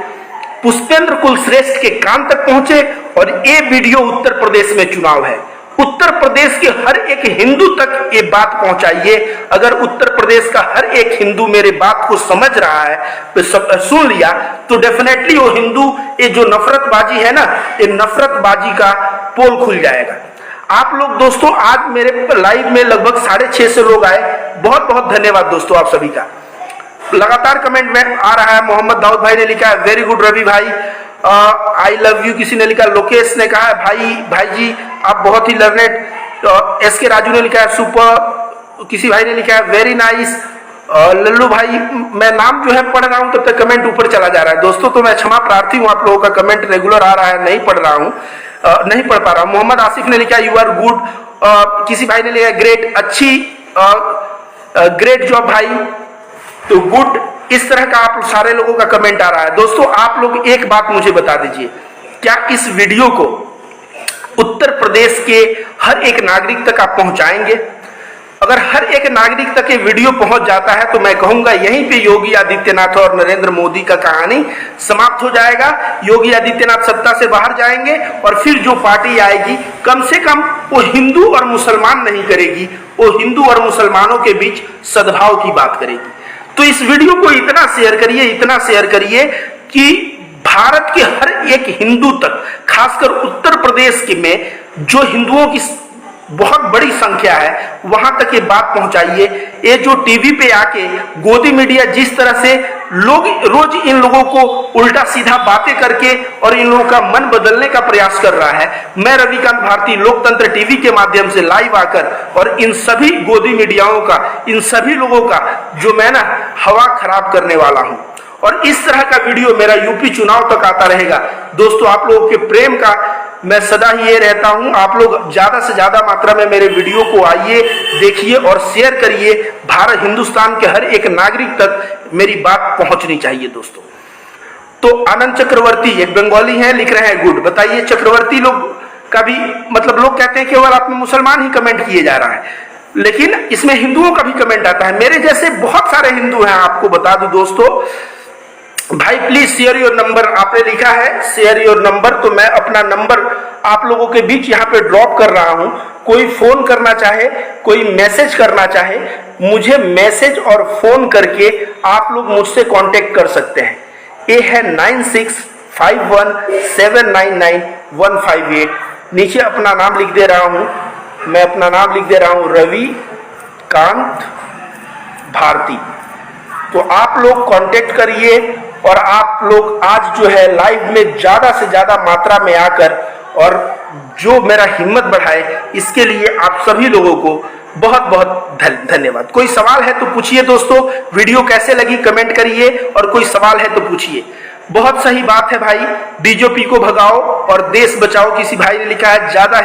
पुष्पेंद्र कुलश्रेष्ठ के कान तक पहुंचे, और ये वीडियो उत्तर प्रदेश में चुनाव है, उत्तर प्रदेश के हर एक हिंदू तक ये बात पहुंचाइए। अगर उत्तर प्रदेश का हर एक हिंदू मेरे बात को समझ रहा है, तो सुन लिया, तो डेफिनेटली वो हिंदू, ये जो नफरतबाजी है ना, ये नफरतबाजी का पोल खुल जाएगा। आप लोग दोस्तों आज मेरे लाइव में लगभग 650 लोग आए, बहुत बहुत धन्यवाद दोस्तों आप सभी का। लगातार कमेंट में आ रहा है। मोहम्मद दाऊद भाई ने लिखा है वेरी गुड रवि भाई, आई लव यू। किसी ने लिखा, लोकेश ने कहा है भाई जी आप बहुत ही लर्नेड। एस के राजू ने लिखा है सुपर। किसी भाई ने लिखा है वेरी नाइस। लल्लू भाई, मैं नाम जो है पढ़ रहा हूं तब तक कमेंट ऊपर चला जा रहा है दोस्तों, तो मैं क्षमा प्रार्थी हूं। आप लोगों का कमेंट रेगुलर आ रहा है, नहीं पढ़ रहा हूं, नहीं पढ़ पा रहा हूं। मोहम्मद आसिफ ने लिखा यू आर गुड। किसी भाई ने लिखा ग्रेट, अच्छी, ग्रेट जॉब भाई, तो गुड। इस तरह का आप सारे लोगों का कमेंट आ रहा है। दोस्तों आप लोग एक बात मुझे बता दीजिए, क्या इस वीडियो को उत्तर प्रदेश के हर एक नागरिक तक आप पहुंचाएंगे? अगर हर एक नागरिक तक ये वीडियो पहुंच जाता है तो मैं कहूंगा यहीं पे योगी आदित्यनाथ और नरेंद्र मोदी का कहानी समाप्त हो जाएगा। योगी आदित्यनाथ सत्ता से बाहर जाएंगे और फिर जो पार्टी आएगी कम से कम वो हिंदू और मुसलमान नहीं करेगी, वो हिंदू और मुसलमानों के बीच सद्भाव की बात करेगी। तो इस वीडियो को इतना शेयर करिए कि भारत के हर एक हिंदू तक, खासकर उत्तर प्रदेश के में जो हिंदुओं की बहुत बड़ी संख्या है वहां तक ये बात पहुंचाइए। ये जो टीवी पे आके गोदी मीडिया जिस तरह से लोग रोज इन लोगों को उल्टा सीधा बातें करके और इन लोगों का मन बदलने का प्रयास कर रहा है, मैं रविकांत भारती लोकतंत्र टीवी के माध्यम से लाइव आकर और इन सभी गोदी मीडियाओं का, इन सभी लोगों का जो मैं ना हवा खराब करने वाला हूं। और इस तरह का वीडियो मेरा यूपी चुनाव तक आता रहेगा। दोस्तों, आप लोगों के प्रेम का मैं सदा ही ये रहता हूं, आप लोग ज्यादा से ज्यादा मात्रा में मेरे वीडियो को आइए, देखिए और शेयर करिए। भारत हिंदुस्तान के हर एक नागरिक तक मेरी बात पहुंचनी चाहिए दोस्तों। तो आनंद चक्रवर्ती एक बंगाली हैं, लिख रहे हैं गुड। बताइए, चक्रवर्ती लोग का भी मतलब लोग कहते हैं केवल आप में मुसलमान ही कमेंट किए जा रहा है, लेकिन इसमें हिंदुओं का भी कमेंट आता है। मेरे जैसे बहुत सारे हिंदू हैं, आपको बता दूं दोस्तों। भाई प्लीज शेयर योर नंबर, आपने लिखा है शेयर योर नंबर, तो मैं अपना नंबर आप लोगों के बीच यहाँ पे ड्रॉप कर रहा हूँ। कोई फोन करना चाहे, कोई मैसेज करना चाहे, मुझे मैसेज और फोन करके आप लोग मुझसे कांटेक्ट कर सकते हैं। ये है 9651799158। नीचे अपना नाम लिख दे रहा हूँ, मैं अपना नाम लिख दे रहा हूँ, रविकांत भारती। तो आप लोग कांटेक्ट करिए और आप लोग आज जो है लाइव में ज्यादा से ज्यादा मात्रा में आकर और जो मेरा हिम्मत बढ़ाए, इसके लिए आप सभी लोगों को बहुत बहुत धन्यवाद। कोई सवाल है तो पूछिए दोस्तों, वीडियो कैसे लगी कमेंट करिए, और कोई सवाल है तो पूछिए। बहुत सही बात है भाई, बीजेपी को भगाओ और देश बचाओ। किसी भाई ने लिखा है ज्यादा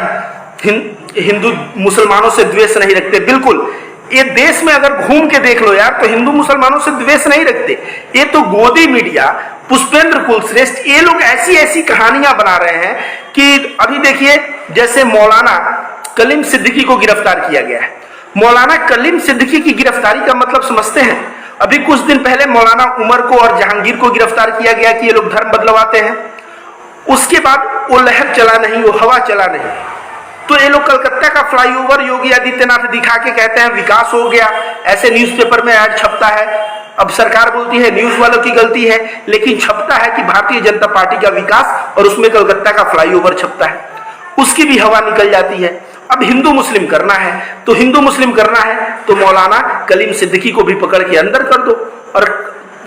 हिंदू मुसलमानों से द्वेष नहीं रखते। बिल्कुल, ये देश में अगर घूम के देख लो यार, तो हिंदू मुसलमानों से द्वेष नहीं रखते। ये तो गोदी मीडिया, पुष्पेंद्र कुलश्रेष्ठ, ये लोग ऐसी ऐसी कहानियां बना रहे हैं कि अभी देखिए, जैसे मौलाना कलीम सिद्दीकी को गिरफ्तार किया गया है। मौलाना कलीम सिद्दीकी की गिरफ्तारी का मतलब समझते हैं? अभी कुछ दिन पहले मौलाना उमर को और जहांगीर को गिरफ्तार किया गया कि ये लोग धर्म बदलवाते हैं। उसके बाद वो लहर चला नहीं, वो हवा चला नहीं। तो ये लोग कलकत्ता का फ्लाईओवर योगी आदित्यनाथ दिखा के कहते हैं विकास हो गया, ऐसे न्यूज़पेपर में ऐड छपता है। अब सरकार बोलती है न्यूज वालों की गलती है, लेकिन छपता है कि भारतीय जनता पार्टी का विकास, और उसमें कलकत्ता का फ्लाईओवर छपता है, उसकी भी हवा निकल जाती है। अब हिंदू मुस्लिम करना है तो हिंदू मुस्लिम करना है तो मौलाना कलीम सिद्दीकी को भी पकड़ के अंदर कर दो। और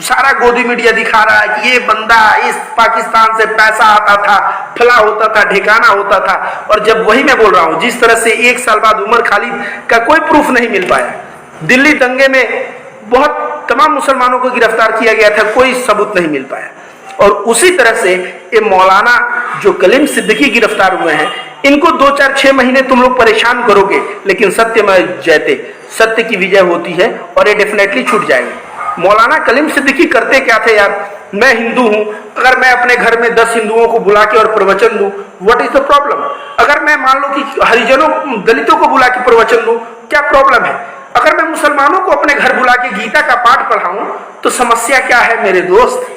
सारा गोदी मीडिया दिखा रहा है कि ये बंदा इस पाकिस्तान से पैसा आता था, फला होता था, ठिकाना होता था। और जब वही मैं बोल रहा हूं, जिस तरह से 1 साल बाद उमर खालिद का कोई प्रूफ नहीं मिल पाया, दिल्ली दंगे में बहुत तमाम मुसलमानों को गिरफ्तार किया गया था, कोई सबूत नहीं मिल पाया। और उसी तरह से ये मौलाना जो कलीम सिद्दीकी गिरफ्तार हुए हैं, इनको 2-4-6 महीने तुम लोग परेशान करोगे, लेकिन सत्य में जयते, सत्य की विजय होती है और ये डेफिनेटली छूट जाएंगे। मौलाना कलीम सिद्दीकी करते क्या थे यार? मैं हिंदू हूं, अगर मैं अपने घर में 10 हिंदुओं को बुला के और प्रवचन दूं, व्हाट इज द प्रॉब्लम? अगर मैं मान लो कि हरिजनों दलितों को बुला के प्रवचन दूं, क्या प्रॉब्लम है? अगर मैं मुसलमानों को अपने घर बुला के गीता का पाठ पढ़ाऊं, तो समस्या क्या है मेरे दोस्त?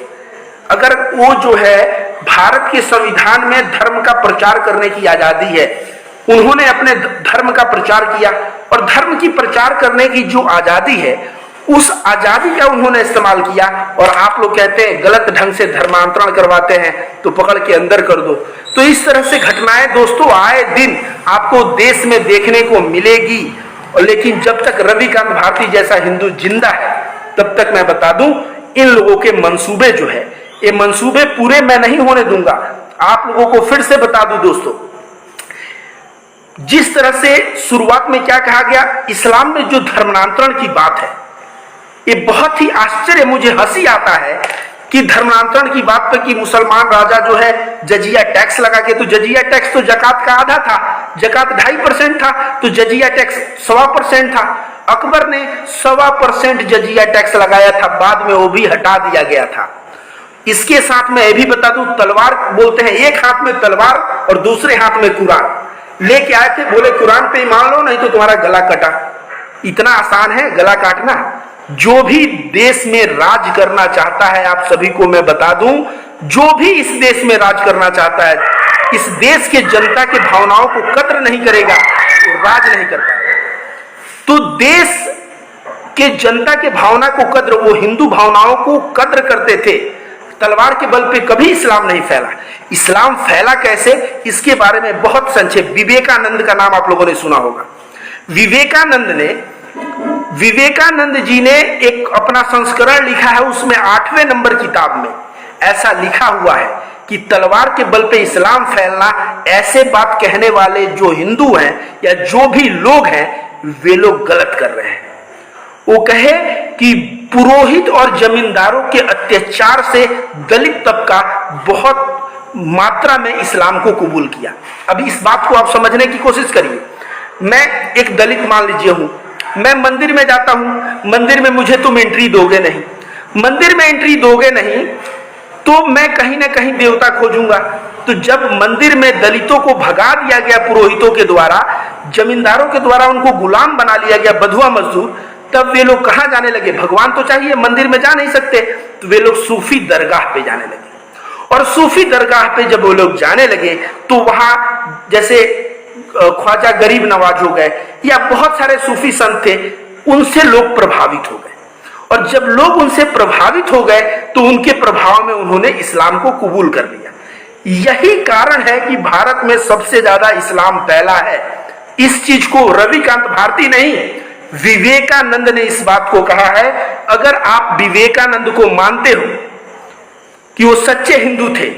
अगर वो जो है भारत के संविधान में धर्म का प्रचार करने की आजादी है, उन्होंने अपने धर्म का प्रचार किया, और धर्म की प्रचार करने की जो आजादी है, उस आजादी का उन्होंने इस्तेमाल किया। और आप लोग कहते हैं गलत ढंग से धर्मांतरण करवाते हैं तो पकड़ के अंदर कर दो। तो इस तरह से घटनाएं दोस्तों आए दिन आपको देश में देखने को मिलेगी। लेकिन जब तक रविकांत भारती जैसा हिंदू जिंदा है, तब तक मैं बता दूं, इन लोगों के मंसूबे जो है, ये मंसूबे पूरे मैं नहीं होने दूंगा। आप लोगों को फिर से बता दूं दोस्तों, जिस तरह से शुरुआत में क्या कहा गया, इस्लाम में जो धर्मांतरण की बात है, ये बहुत ही आश्चर्य, मुझे हंसी आता है कि धर्मांतरण की बात पर कि मुसलमान राजा जो है जजिया टैक्स लगा के, तो जजिया टैक्स तो जकात का आधा था, जकात 2.5% था, तो जजिया टैक्स 1.25% था। अकबर ने 1.25% जजिया टैक्स लगाया था, बाद में वो भी हटा दिया गया था। इसके साथ में ये भी बता दूं, तलवार बोलते हैं, एक हाथ में तलवार और दूसरे हाथ में कुरान लेके आए थे, बोले कुरान पे मान लो नहीं तो तुम्हारा गला कटा। इतना आसान है गला काटना? जो भी देश में राज करना चाहता है, आप सभी को मैं बता दूं, जो भी इस देश में राज करना चाहता है, इस देश के जनता के भावनाओं को कद्र नहीं करेगा तो राज नहीं कर पाएगा। तो देश के जनता के भावना को कद्र, वो हिंदू भावनाओं को कद्र करते थे। तलवार के बल पे कभी इस्लाम नहीं फैला। इस्लाम फैला कैसे, इसके बारे में बहुत संक्षेप, विवेकानंद का नाम आप लोगों ने सुना होगा। विवेकानंद जी ने एक अपना संस्करण लिखा है, उसमें 8वें नंबर किताब में ऐसा लिखा हुआ है कि तलवार के बल पे इस्लाम फैलना, ऐसे बात कहने वाले जो हिंदू हैं या जो भी लोग हैं, वे लोग गलत कर रहे हैं। वो कहे कि पुरोहित और जमींदारों के अत्याचार से दलित तबका बहुत मात्रा में इस्लाम को कबूल किया। अब इस बात को आप समझने की कोशिश करिए। मैं एक दलित मान लीजिए हूं, मैं मंदिर में जाता हूं, मंदिर में मुझे तुम एंट्री दोगे नहीं, मंदिर में एंट्री दोगे नहीं तो मैं कहीं ना कहीं देवता खोजूंगा। तो जब मंदिर में दलितों को भगा दिया गया पुरोहितों के द्वारा, जमींदारों के द्वारा उनको गुलाम बना लिया गया, बधुआ मजदूर, तब वे लोग कहां जाने लगे? भगवान तो चाहिए, मंदिर में जा नहीं सकते, तो वे लोग सूफी दरगाह पे जाने लगे। और सूफी दरगाह पे जब वो लोग जाने लगे तो वहां जैसे ख्वाजा गरीब नवाज हो गए या बहुत सारे सूफी संत थे, उनसे लोग प्रभावित हो गए। और जब लोग उनसे प्रभावित हो गए तो उनके प्रभाव में उन्होंने इस्लाम को कबूल कर लिया। यही कारण है कि भारत में सबसे ज्यादा इस्लाम फैला है। इस चीज को रविकांत भारती नहीं, विवेकानंद ने इस बात को कहा है। अगर आप विवेकानंद को मानते हो कि वो सच्चे हिंदू थे,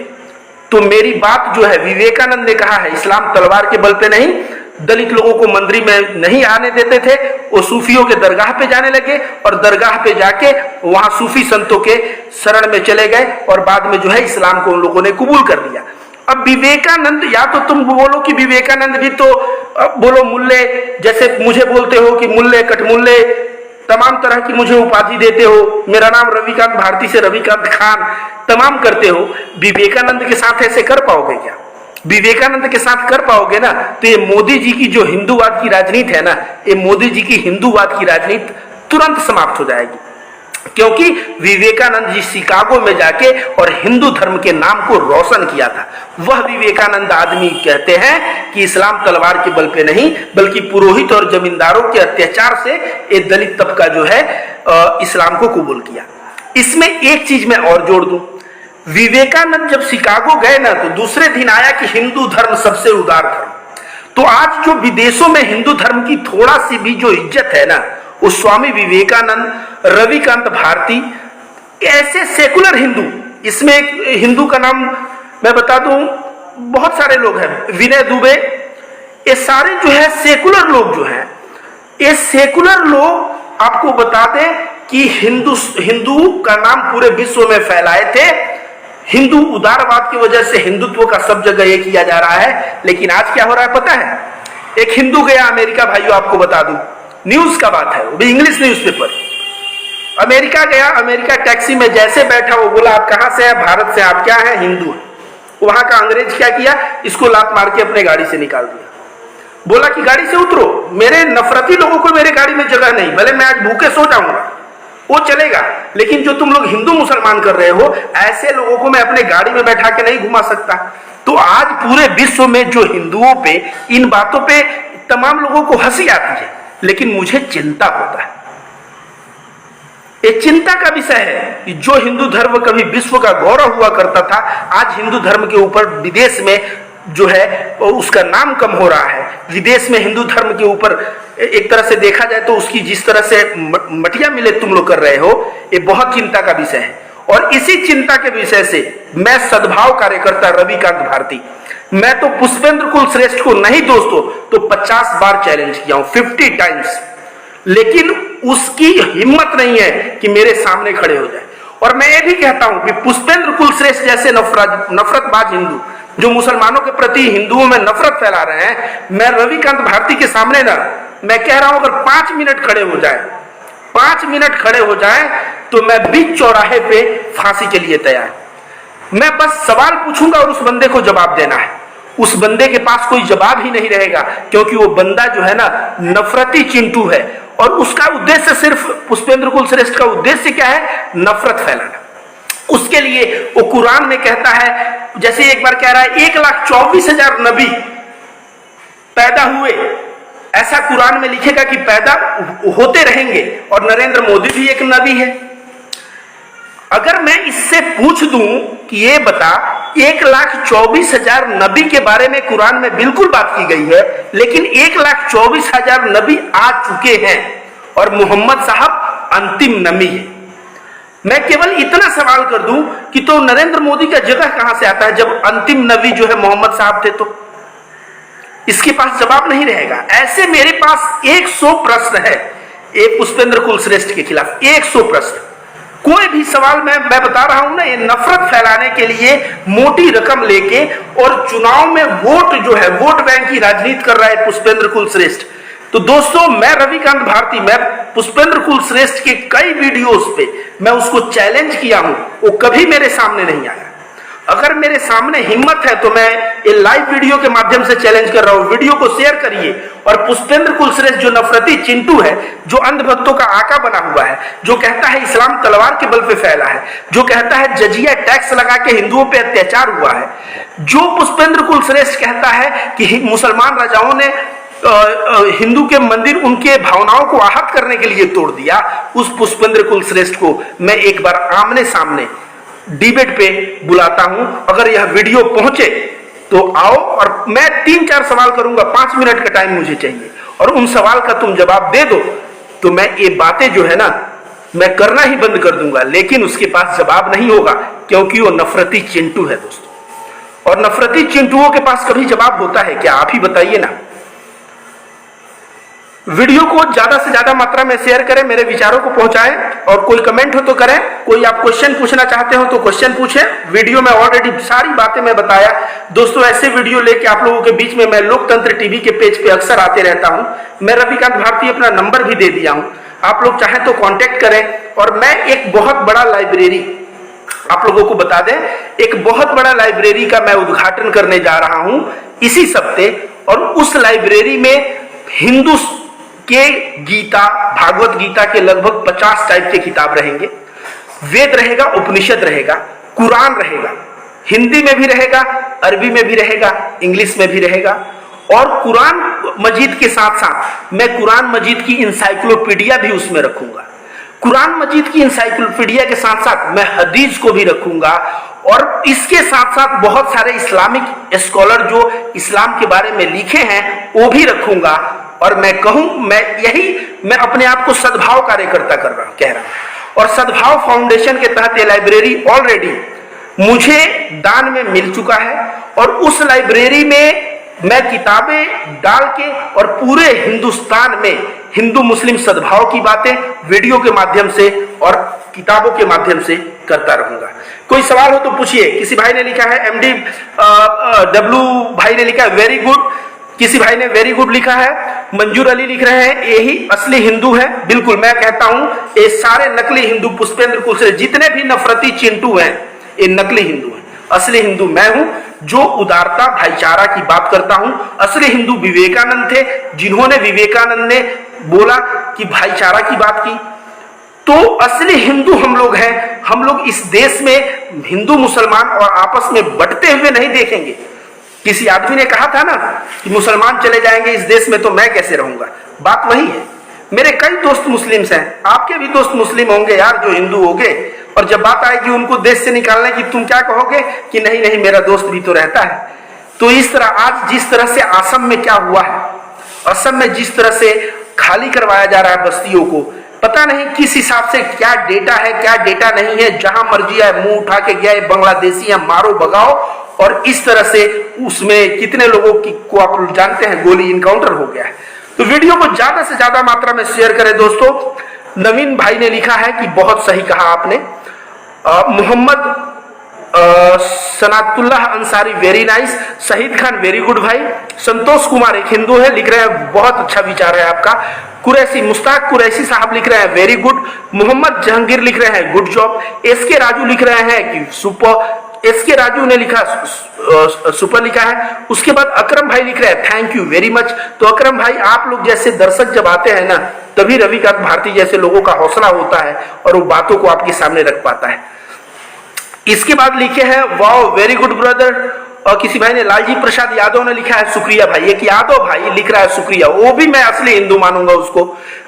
तो मेरी बात जो है, विवेकानंद ने कहा है इस्लाम तलवार के बल पे नहीं, दलित लोगों को मंदिर में नहीं आने देते थे, वो सूफियों के दरगाह पे जाने लगे और दरगाह पे जाके वहां सूफी संतों के शरण में चले गए और बाद में जो है इस्लाम को उन लोगों ने कबूल कर लिया। अब विवेकानंद, या तो तुम बोलो कि विवेकानंद भी तो बोलो मुल्ले, जैसे मुझे बोलते हो कि मुल्ले कटमुल्ले, तमाम तरह की मुझे उपाधि देते हो, मेरा नाम रविकांत भारती से रविकांत खान तमाम करते हो। विवेकानंद के साथ ऐसे कर पाओगे क्या? विवेकानंद के साथ कर पाओगे ना, तो ये मोदी जी की जो हिंदूवाद की राजनीति है ना, ये मोदी जी की हिंदूवाद की राजनीति तुरंत समाप्त हो जाएगी। क्योंकि विवेकानंद जी शिकागो में जाके और हिंदू धर्म के नाम को रोशन किया था। वह विवेकानंद आदमी कहते हैं कि इस्लाम तलवार के बल पे नहीं, बल्कि पुरोहित और जमींदारों के अत्याचार से ये दलित तबका जो है इस्लाम को कबूल किया। इसमें एक चीज मैं और जोड़ दूं, विवेकानंद जब शिकागो गए ना, तो दूसरे दिन आया कि हिंदू धर्म सबसे उदार धर्म। तो आज जो विदेशों में हिंदू धर्म की थोड़ा सी भी जो इज्जत है ना, वो स्वामी विवेकानंद, रविकांत भारती, ऐसे सेकुलर हिंदू, इसमें एक हिंदू का नाम मैं बता दूं, बहुत सारे लोग हैं, विनय दुबे, ये सारे जो है सेकुलर लोग जो हैं, ये सेकुलर लोग आपको बता दें कि हिंदू का नाम पूरे विश्व में फैलाए थे। हिंदू उदारवाद की वजह से हिंदुत्व का सब जगह ये किया जा रहा है। लेकिन आज क्या हो रहा है पता है? एक हिंदू गया अमेरिका, भाइयों आपको बता दूं, न्यूज का बात है, वो भी इंग्लिश न्यूज़पेपर, अमेरिका गया, अमेरिका टैक्सी में जैसे बैठा, वो बोला आप कहां से हैं? भारत से। आप क्या हैं? हिंदू है। वहां का अंग्रेज क्या किया? इसको लात मार के अपने गाड़ी से निकाल दिया। बोला कि गाड़ी से उतरो, मेरे नफरती लोगों को मेरे गाड़ी में जगह नहीं, भले मैं आज भूखे सो जाऊंगा, वो चलेगा, लेकिन जो तुम लोग हिंदू मुसलमान कर रहे हो, ऐसे लोगों को मैं अपने गाड़ी में बैठा के नहीं घुमा सकता। तो आज पूरे विश्व में जो हिंदुओं पे, इन बातों पे तमाम लोगों को हंसी आती है, लेकिन मुझे चिंता होता है। ये चिंता का विषय है कि जो हिंदू धर्म कभी विश्व का गौरव हुआ करता था, आज हिंदू धर्म के ऊपर विदेश में जो है उसका नाम कम हो रहा है। विदेश में हिंदू धर्म के ऊपर एक तरह से देखा जाए तो उसकी जिस तरह से मटिया मिले तुम लोग कर रहे हो, ये बहुत चिंता का विषय है। और इसी चिंता के विषय से मैं सद्भाव कार्यकर्ता रविकांत भारती, मैं तो पुष्पेंद्र कुल श्रेष्ठ को नहीं दोस्तों तो 50 बार चैलेंज किया हूं, 50 टाइम्स, लेकिन उसकी हिम्मत नहीं है कि मेरे सामने खड़े हो जाए। और मैं ये भी कहता हूं कि पुष्पेंद्र कुल श्रेष्ठ जैसे नफरतबाज हिंदू जो मुसलमानों के प्रति हिंदुओं में नफरत फैला रहे हैं, मैं रविकांत भारती के सामने ना, मैं कह रहा हूं अगर 5 मिनट खड़े हो जाए, 5 मिनट खड़े हो जाए, तो मैं बीच चौराहे पे फांसी के लिए तैयार। मैं बस सवाल पूछूंगा और उस बंदे को जवाब देना है। उस बंदे के पास कोई जवाब ही नहीं रहेगा, क्योंकि वो बंदा जो है ना नफरती चिंटू है। और उसका उद्देश्य सिर्फ पुष्पेंद्र कुलश्रेष्ठ का उद्देश्य क्या है? नफरत फैलाना। उसके लिए वो कुरान में कहता है, जैसे एक बार कह रहा है 1,24,000 नबी पैदा हुए, ऐसा कुरान में लिखेगा कि पैदा होते रहेंगे, और नरेंद्र मोदी भी एक नबी है। अगर मैं इससे पूछ दूं कि ये बता 1,24,000 नबी के बारे में कुरान में बिल्कुल बात की गई है, लेकिन 1,24,000 नबी आ चुके हैं और मोहम्मद साहब अंतिम नबी है। मैं केवल इतना सवाल कर दूं कि तो नरेंद्र मोदी का जगह कहां से आता है जब अंतिम नबी जो है मोहम्मद साहब थे? तो इसके पास जवाब नहीं रहेगा। ऐसे मेरे पास 100 प्रश्न है एक पुष्पेंद्र कुलश्रेष्ठ के खिलाफ, 100 प्रश्न। कोई भी सवाल मैं बता रहा हूं ना, ये नफरत फैलाने के लिए मोटी रकम लेके और चुनाव में वोट जो है, वोट बैंक की राजनीति कर रहा है पुष्पेंद्र कुलश्रेष्ठ। तो दोस्तों, मैं रविकांत भारती, मैं पुष्पेंद्र कुलश्रेष्ठ के कई वीडियोस पे मैं उसको चैलेंज किया हूं, वो कभी मेरे सामने नहीं आया। अगर मेरे सामने हिम्मत है तो मैं ये लाइव वीडियो के माध्यम से चैलेंज कर रहा हूं, वीडियो को शेयर करिए। और पुष्पेंद्र कुलश्रेष्ठ जो नफरती चिंटू है, जो अंधभक्तों का आका बना हुआ है, जो कहता है इस्लाम तलवार के बल पे फैला है, जो कहता है जजिया टैक्स लगा के हिंदुओं पे अत्याचार हुआ है, जो पुष्पेंद्र कुलश्रेष्ठ कहता है कि मुसलमान राजाओं ने हिंदू के मंदिर उनके भावनाओं को आहत करने के लिए तोड़ दिया, उस पुष्पेंद्र कुलश्रेष्ठ को मैं एक बार आमने सामने डिबेट पे बुलाता हूं। अगर यह वीडियो पहुंचे तो आओ, और मैं 3-4 सवाल करूंगा, 5 मिनट का टाइम मुझे चाहिए, और उन सवाल का तुम जवाब दे दो तो मैं ये बातें जो है ना, मैं करना ही बंद कर दूंगा। लेकिन उसके पास जवाब नहीं होगा, क्योंकि वो नफरती चिंटू है दोस्तों, और नफरती चिंटुओं के पास कभी जवाब होता है क्या? आप ही बताइए ना। वीडियो को ज्यादा से ज्यादा मात्रा में शेयर करें, मेरे विचारों को पहुंचाएं, और कोई कमेंट हो तो करें, कोई आप क्वेश्चन पूछना चाहते हो तो क्वेश्चन पूछें। वीडियो में ऑलरेडी सारी बातें मैं बताया दोस्तों। ऐसे वीडियो लेके आप लोगों के बीच में मैं लोकतंत्र टीवी के पेज पे अक्सर आते रहता हूं। मैं रविकांत भारती अपना नंबर भी दे दिया हूं, आप लोग चाहें तो कांटेक्ट करें। और मैं एक बहुत बड़ा लाइब्रेरी आप लोगों को बता दें, एक बहुत बड़ा लाइब्रेरी का मैं उद्घाटन करने जा रहा हूं इसी सप्ते, और उस लाइब्रेरी में हिंदू के गीता, भागवत गीता के लगभग 50 टाइप के किताब रहेंगे, वेद रहेगा, उपनिषद रहेगा, कुरान रहेगा, हिंदी में भी रहेगा, अरबी में भी रहेगा, इंग्लिश में भी रहेगा। और कुरान मजीद के साथ साथ मैं कुरान मजीद की इंसाइक्लोपीडिया भी उसमें रखूंगा। कुरान मजीद की इंसाइक्लोपीडिया के साथ साथ मैं हदीस को भी रखूंगा, और इसके साथ साथ बहुत सारे इस्लामिक स्कॉलर जो इस्लाम के बारे में लिखे हैं वो भी रखूंगा। और मैं कहूं, मैं अपने आप को सद्भाव कार्यकर्ता कह रहा हूं, और सद्भाव फाउंडेशन के तहत ये लाइब्रेरी ऑलरेडी मुझे दान में मिल चुका है, और उस लाइब्रेरी में मैं किताबें डाल के और पूरे हिंदुस्तान में हिंदू मुस्लिम सद्भाव की बातें वीडियो के माध्यम से और किताबों के माध्यम से करता रहूंगा। कोई सवाल हो तो पूछिए। किसी भाई ने लिखा है, MD डब्लू भाई ने लिखा है वेरी गुड, किसी भाई ने वेरी गुड लिखा है, मंजूर अली लिख रहे हैं यही असली हिंदू है। बिल्कुल, मैं कहता हूं ये सारे नकली हिंदू, पुष्पेंद्र कुलश्रेष्ठ जितने भी नफरती चिंटू हैं ये नकली हिंदू हैं। असली हिंदू मैं हूं जो उदारता भाईचारा की बात करता हूं। असली हिंदू विवेकानंद थे, जिन्होंने विवेकानंद ने बोला कि भाईचारा की बात की। तो असली हिंदू हम लोग हैं। हम लोग इस देश में हिंदू मुसलमान और आपस में बंटते हुए नहीं देखेंगे। किसी आदमी ने कहा था ना कि मुसलमान चले जाएंगे इस देश में तो मैं कैसे रहूंगा, बात वही है। मेरे कई दोस्त मुस्लिम्स हैं, आपके भी दोस्त मुस्लिम होंगे यार जो हिंदू होंगे, और जब बात आएगी उनको देश से निकालने की, तुम क्या कहोगे कि नहीं नहीं मेरा दोस्त भी तो रहता है। तो इस तरह आज जिस तरह से असम में क्या हुआ है, असम में जिस तरह से खाली करवाया जा रहा है बस्तियों को, पता नहीं किस हिसाब से क्या डेटा है क्या डेटा नहीं है, जहां मर्जी है मुंह उठा के गया बांग्लादेशी है, मारो भगाओ। और इस तरह से उसमें कितने लोगों की को आप जानते हैं गोली इनकाउंटर हो गया है। तो वीडियो को ज्यादा से ज्यादा मात्रा में शेयर करें दोस्तों। नवीन भाई ने लिखा है कि बहुत सही कहा आपने। Mohammad Sanaullah Ansari very nice. Shahid Khan very good भाई। संतोष कुमार एक हिंदू है, लिख रहे हैं बहुत अच्छा विचार है आपका। कुरैशी मुश्ताक कुरैशी साहब लिख रहे हैं वेरी गुड। मोहम्मद जहांगीर लिख रहे हैं गुड जॉब। SK राजू लिख रहे हैं कि सुपर। एसके राजू ने लिखा सुपर लिखा है। उसके बाद अकरम भाई लिख रहे हैं थैंक यू वेरी मच। तो अकरम भाई, आप लोग जैसे दर्शक जब आते हैं ना, तभी रविकांत भारती जैसे लोगों का हौसला होता है और वो बातों को आपके सामने रख पाता है। इसके बाद लिखे हैं वाओ वेरी गुड ब्रदर। और किसी भाई ने लालजी प्रसाद यादव ने लिखा है शुक्रिया भाई। एक यादव भाई लिख रहा है शुक्रिया, वो भी मैं असली हिंदू मानूंगा उसको।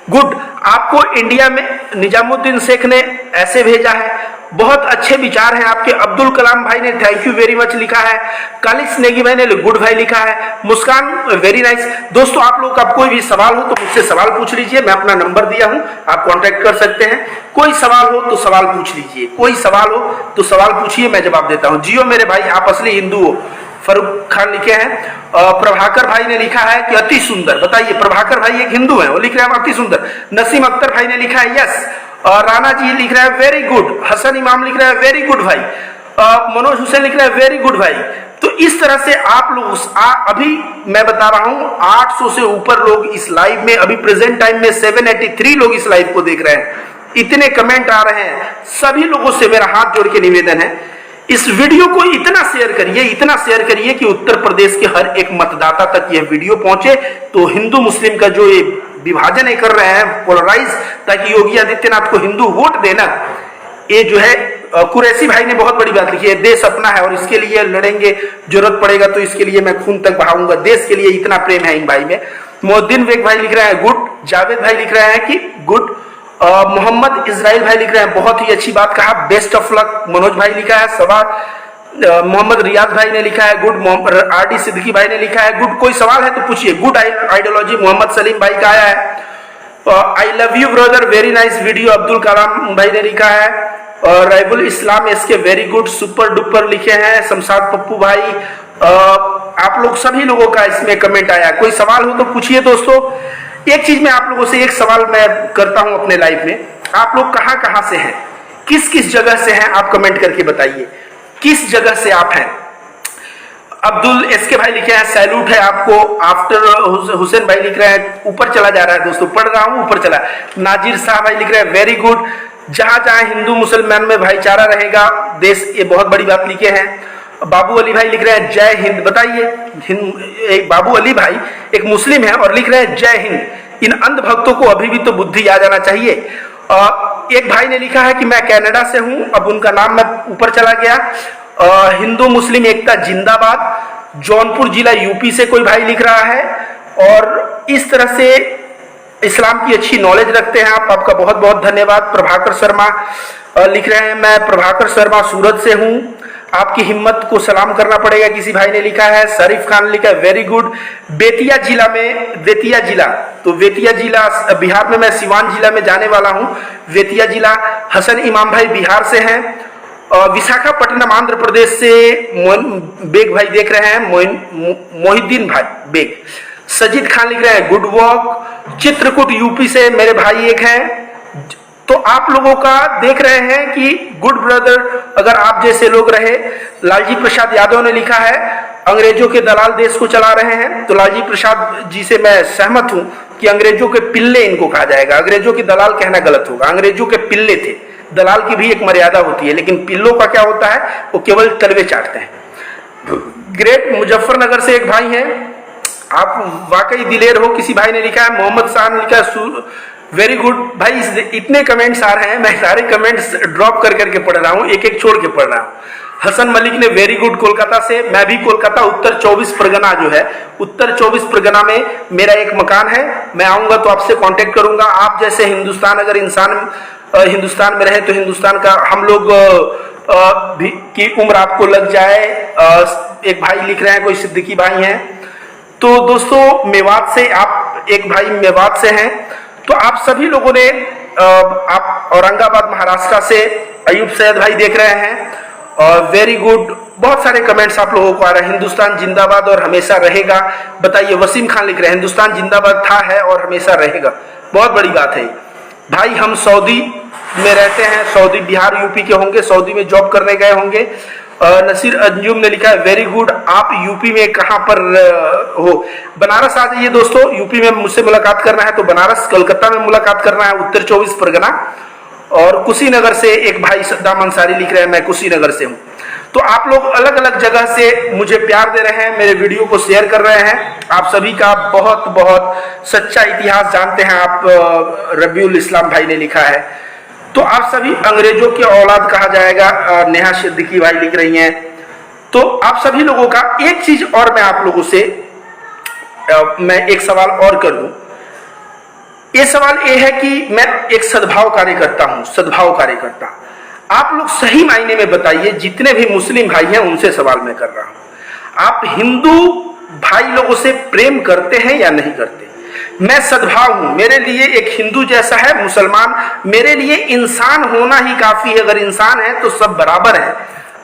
गुड, आपको इंडिया में निजामुद्दीन शेख ने ऐसे भेजा है, बहुत अच्छे विचार हैं आपके। अब्दुल कलाम भाई ने थैंक यू वेरी मच लिखा है। कालिस नेगी भाई ने गुड भाई लिखा है। मुस्कान वेरी नाइस। दोस्तों, आप लोग का कोई भी सवाल हो तो मुझसे सवाल पूछ लीजिए, मैं अपना नंबर दिया हूं, आप कांटेक्ट कर सकते हैं। कोई सवाल हो तो सवाल पूछ लीजिए, कोई सवाल हो तो सवाल पूछिए, मैं जवाब देता हूं। जियो मेरे भाई, आप असली हिंदू हो। फरूक खान लिखे हैं। प्रभाकर भाई ने लिखा है कि अति सुंदर। बताइए, प्रभाकर भाई एक हिंदू है, वो लिख रहे हैं अति सुंदर। नसीम अख्तर भाई ने लिखा है यस। राणा जी लिख रहा है वेरी गुड। हसन इमाम लिख रहा है वेरी गुड भाई। मनोज हुसैन लिख रहा है वेरी गुड भाई। तो इस तरह से आप लोग अभी मैं बता रहा हूं 800 से ऊपर लोग इस लाइव में, अभी प्रेजेंट टाइम में 783 लोग इस लाइव को देख रहे हैं। इतने कमेंट आ रहे हैं, सभी लोगों से मेरा हाथ जोड़ के निवेदन है, इस वीडियो को इतना शेयर करिए कि उत्तर प्रदेश के हर एक मतदाता तक यह वीडियो पहुंचे। तो हिंदू मुस्लिम का जो ये विभाजन ये कर रहे हैं पोलराइज, ताकि योगी आदित्यनाथ को हिंदू वोट देना, ये जो है कुरैशी भाई ने बहुत बड़ी बात लिखी है, देश अपना है और इसके लिए लड़ेंगे, जरूरत पड़ेगा तो इसके लिए मैं खून तक बहाऊंगा, देश के लिए इतना प्रेम है इन भाई में। मोहद्दीन बेग भाई लिख रहे हैं गुड। जावेद भाई लिख रहे हैं कि गुड। मोहम्मद इजराइल भाई लिख रहे हैं बहुत ही अच्छी बात कहा, बेस्ट ऑफ लक। मनोज भाई लिखा है सवाल। मोहम्मद रियाज भाई ने लिखा है गुड। आरडी सिद्दीकी भाई ने लिखा है गुड। कोई सवाल है तो पूछिए। गुड आइडियोलॉजी मोहम्मद सलीम भाई का आया है। I love you brother, very nice video. Abdul Kalam भाई ने लिखा है। और राइबुल इस्लाम इसके वेरी गुड, सुपर डुपर लिखे हैं। शमशाद पप्पू भाई, आप लोग सभी लोगों का इसमें कमेंट आया। कोई सवाल हो तो पूछिए दोस्तों। एक चीज में आप लोगों से एक सवाल मैं करता हूं अपने लाइव में, आप लोग कहां से हैं, किस किस जगह से हैं, आप कमेंट करके बताइए किस जगह से आप हैं। अब्दुल एसके भाई लिखे हैं सैल्यूट है आपको। आफ्टर हुसैन भाई लिख रहे हैं ऊपर चला जा रहा है दोस्तों, पढ़ रहा हूं ऊपर चला। नाजिर शाह भाई लिख रहे हैं वेरी गुड। जहां जहां हिंदू मुसलमान में भाईचारा रहेगा देश, ये बहुत बड़ी बात लिखे हैं। बाबू अली भाई लिख रहे हैं जय हिंद। बताइए, बाबू अली भाई एक मुस्लिम है और लिख रहे हैं जय हिंद। इन अंध भक्तों को अभी भी तो बुद्धि आ जाना चाहिए। एक भाई ने लिखा है कि मैं कनाडा से हूं, अब उनका नाम मैं ऊपर चला गया। हिंदू मुस्लिम एकता जिंदाबाद। जौनपुर जिला यूपी से कोई भाई लिख रहा है। और इस तरह से इस्लाम की अच्छी नॉलेज रखते हैं आप, आपका बहुत बहुत धन्यवाद। प्रभाकर शर्मा लिख रहे हैं मैं प्रभाकर शर्मा सूरत से हूं, आपकी हिम्मत को सलाम करना पड़ेगा, किसी भाई ने लिखा है। शरीफ खान लिखा है वेरी गुड। बेतिया जिला तो बेतिया जिला बिहार में, मैं सिवान जिला में जाने वाला हूं। बेतिया जिला। हसन इमाम भाई बिहार से हैं। विशाखापट्टनम आंध्र प्रदेश से बेग भाई देख रहे हैं, मोहिद्दीन भाई बेग। सजीद खान लिख रहे हैं गुड वर्क। चित्रकूट यूपी से मेरे भाई एक हैं। तो आप लोगों का देख रहे हैं कि गुड ब्रदर, अगर आप जैसे लोग रहे। लालजी प्रसाद यादव ने लिखा है अंग्रेजों के दलाल देश को चला रहे हैं। तो लालजी प्रसाद जी से मैं सहमत हूं कि अंग्रेजों के पिल्ले इनको कहा जाएगा। अंग्रेजों की दलाल कहना गलत होगा, अंग्रेजों के पिल्ले थे। दलाल की भी एक मर्यादा होती है, लेकिन पिल्लों का क्या होता है, वो केवल तलवे चाटते हैं। ग्रेट मुजफ्फरनगर से एक भाई हैं, आप वाकई दिलेर हो। किसी भाई ने लिखा है। मोहम्मद शाह ने लिखा है वेरी गुड। भाई इतने कमेंट्स आ रहे हैं, मैं सारे कमेंट्स ड्रॉप कर करके पढ़ रहा हूँ, एक एक छोड़ के पढ़ रहा हूँ। हसन मलिक ने वेरी गुड कोलकाता से। मैं भी कोलकाता, उत्तर 24 परगना जो है, उत्तर 24 परगना में मेरा एक मकान है। मैं आऊंगा तो आपसे कांटेक्ट करूंगा। आप जैसे हिंदुस्तान, अगर इंसान हिंदुस्तान में रहे तो हिंदुस्तान का हम लोग भी की उम्र आपको लग जाए। एक भाई लिख रहे हैं, कोई सिद्दीकी भाई हैं। तो दोस्तों मेवात से आप, एक भाई मेवात से हैं। तो आप सभी लोगों ने, आप औरंगाबाद महाराष्ट्र से अयूब सैयद भाई देख रहे हैं, और वेरी गुड। बहुत सारे कमेंट्स आप लोगों को आ रहे हैं। हिंदुस्तान जिंदाबाद और हमेशा रहेगा। बताइए, वसीम खान लिख रहे हैं हिंदुस्तान जिंदाबाद था, है और हमेशा रहेगा। बहुत बड़ी बात है भाई। हम सऊदी में रहते हैं, सऊदी बिहार यूपी के होंगे, सऊदी में जॉब करने गए होंगे। नसीर अंजुम ने लिखा है वेरी गुड। आप यूपी में कहां पर हो? बनारस आ जाइए दोस्तों। यूपी में मुझसे मुलाकात करना है तो बनारस, कलकत्ता में मुलाकात करना है, उत्तर 24 परगना। और कुशीनगर से एक भाई सद्दाम अंसारी लिख रहे हैं मैं कुशीनगर से हूं। तो आप लोग अलग अलग जगह से मुझे प्यार दे रहे हैं, मेरे वीडियो को शेयर कर रहे हैं। आप सभी का बहुत बहुत सच्चा इतिहास जानते हैं आप। रबीउल इस्लाम भाई ने लिखा है, तो आप सभी अंग्रेजों के औलाद कहा जाएगा, नेहा सिद्दीकी भाई लिख रही हैं। तो आप सभी लोगों का एक चीज और मैं आप लोगों से मैं एक सवाल और कर दूं। ये सवाल ये है कि मैं एक सद्भाव कार्यकर्ता हूं, सद्भाव कार्यकर्ता। आप लोग सही मायने में बताइए, जितने भी मुस्लिम भाई हैं उनसे सवाल मैं कर रहा हूं, आप हिंदू भाई लोगों से प्रेम करते हैं या नहीं करते? मैं सद्भाव हूं, मेरे लिए एक हिंदू जैसा है, मुसलमान, मेरे लिए इंसान होना ही काफी है। अगर इंसान है तो सब बराबर है।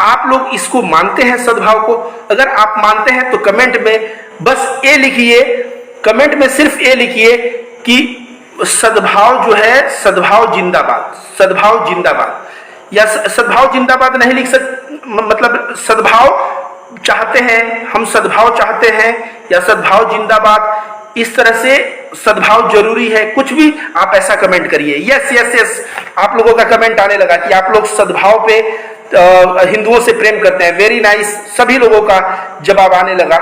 आप लोग इसको मानते हैं सद्भाव को? अगर आप मानते हैं तो कमेंट में बस ये लिखिए, कमेंट में सिर्फ ये लिखिए कि सद्भाव जो है, सद्भाव जिंदाबाद, सद्भाव जिंदाबाद। या सद्भाव जिंदाबाद नहीं लिख मतलब सद्भाव चाहते हैं, हम सद्भाव चाहते हैं, या सद्भाव जिंदाबाद, इस तरह से सद्भाव जरूरी है, कुछ भी आप ऐसा कमेंट करिए। यस यस यस, आप लोगों का कमेंट आने लगा कि आप लोग सद्भाव पे हिंदुओं से प्रेम करते हैं। वेरी नाइस, सभी लोगों का जवाब आने लगा।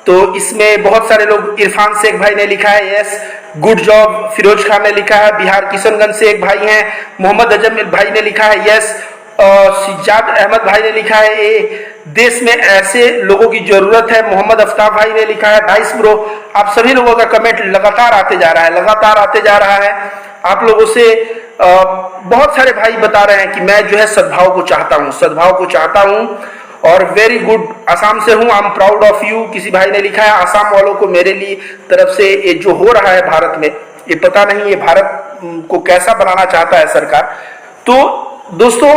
तो इसमें बहुत सारे लोग, इरफान शेख भाई ने लिखा है yes, good job. Firoz Khan ने लिखा है, बिहार किशनगंज से एक भाई हैं। मोहम्मद अजम भाई ने लिखा है यस। सिजाद अहमद भाई ने लिखा है ए, देश में ऐसे लोगों की जरूरत है। मोहम्मद अफ्ताब भाई ने लिखा है नाइस ब्रो। आप सभी लोगों का कमेंट लगातार आते जा रहा है, लगातार आते जा रहा है। आप लोगों से बहुत सारे भाई बता रहे हैं कि मैं जो है सद्भाव को चाहता हूँ, सद्भाव को चाहता हूँ। और वेरी गुड, आसाम से हूँ, I am proud of you. किसी भाई ने लिखा है आसाम वालों को मेरे लिए तरफ से ये जो हो रहा है भारत में, ये पता नहीं ये भारत को कैसा बनाना चाहता है सरकार। तो दोस्तों,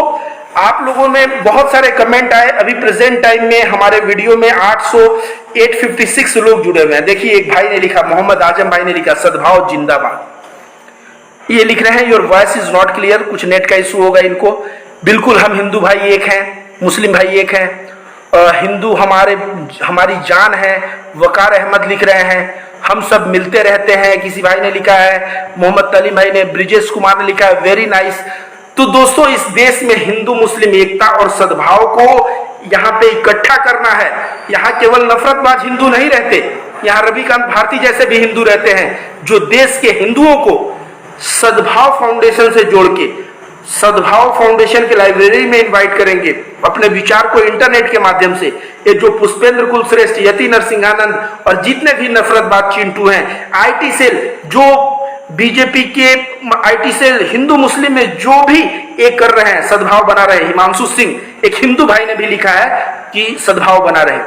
आप लोगों में बहुत सारे कमेंट आए। अभी प्रेजेंट टाइम में हमारे वीडियो में 856 लोग जुड़े हुए हैं। देखिए, एक भाई ने लिखा, मोहम्मद आजम भाई ने लिखा सद्भाव जिंदाबाद। ये लिख रहे हैं your voice is not clear, कुछ नेट का इशू होगा इनको। बिल्कुल, हम हिंदू भाई एक हैं, मुस्लिम भाई एक हैं, हिंदू हमारी जान है। वकार अहमद लिख रहे हैं हम सब मिलते रहते हैं। किसी भाई ने लिखा है, मोहम्मद तलीम भाई ने, ब्रिजेश कुमार ने लिखा है वेरी नाइस। तो दोस्तों, इस देश में हिंदू मुस्लिम एकता और सद्भाव को यहाँ पे इकट्ठा करना है। यहाँ केवल नफरतबाज हिंदू नहीं रहते, यहाँ रविकांत भारती जैसे भी हिंदू रहते हैं, जो देश के हिंदुओं को सद्भाव फाउंडेशन से जोड़ के, सद्भाव फाउंडेशन के लाइब्रेरी में इनवाइट करेंगे, अपने विचार को इंटरनेट के माध्यम से। ये जो पुष्पेंद्र कुलश्रेष्ठ, यति नरसिंहानंद और जितने भी नफरतबाज चिंटू हैं, आईटी सेल, जो बीजेपी के आईटी सेल हिंदू मुस्लिम में जो भी एक कर रहे हैं, सद्भाव बना रहे हैं। हिमांशु सिंह, एक हिंदू भाई ने भी लिखा है कि सद्भाव बना रहे।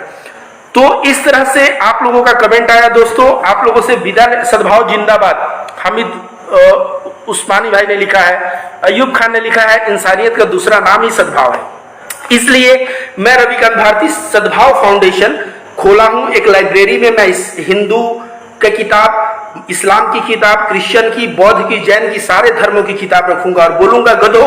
तो इस तरह से आप लोगों का कमेंट आया। दोस्तों, आप लोगों से विदा, सद्भाव जिंदाबाद। हामिद उस्मानी भाई ने लिखा है, अयूब खान ने लिखा है इंसानियत का दूसरा नाम ही सद्भाव है। इसलिए मैं रविकांत भारती सद्भाव फाउंडेशन खोला हूं। एक लाइब्रेरी में मैं इस हिंदू की किताब, इस्लाम की किताब, क्रिश्चियन की, बौद्ध की, जैन की, सारे धर्मों की किताब रखूंगा और बोलूंगा गधो,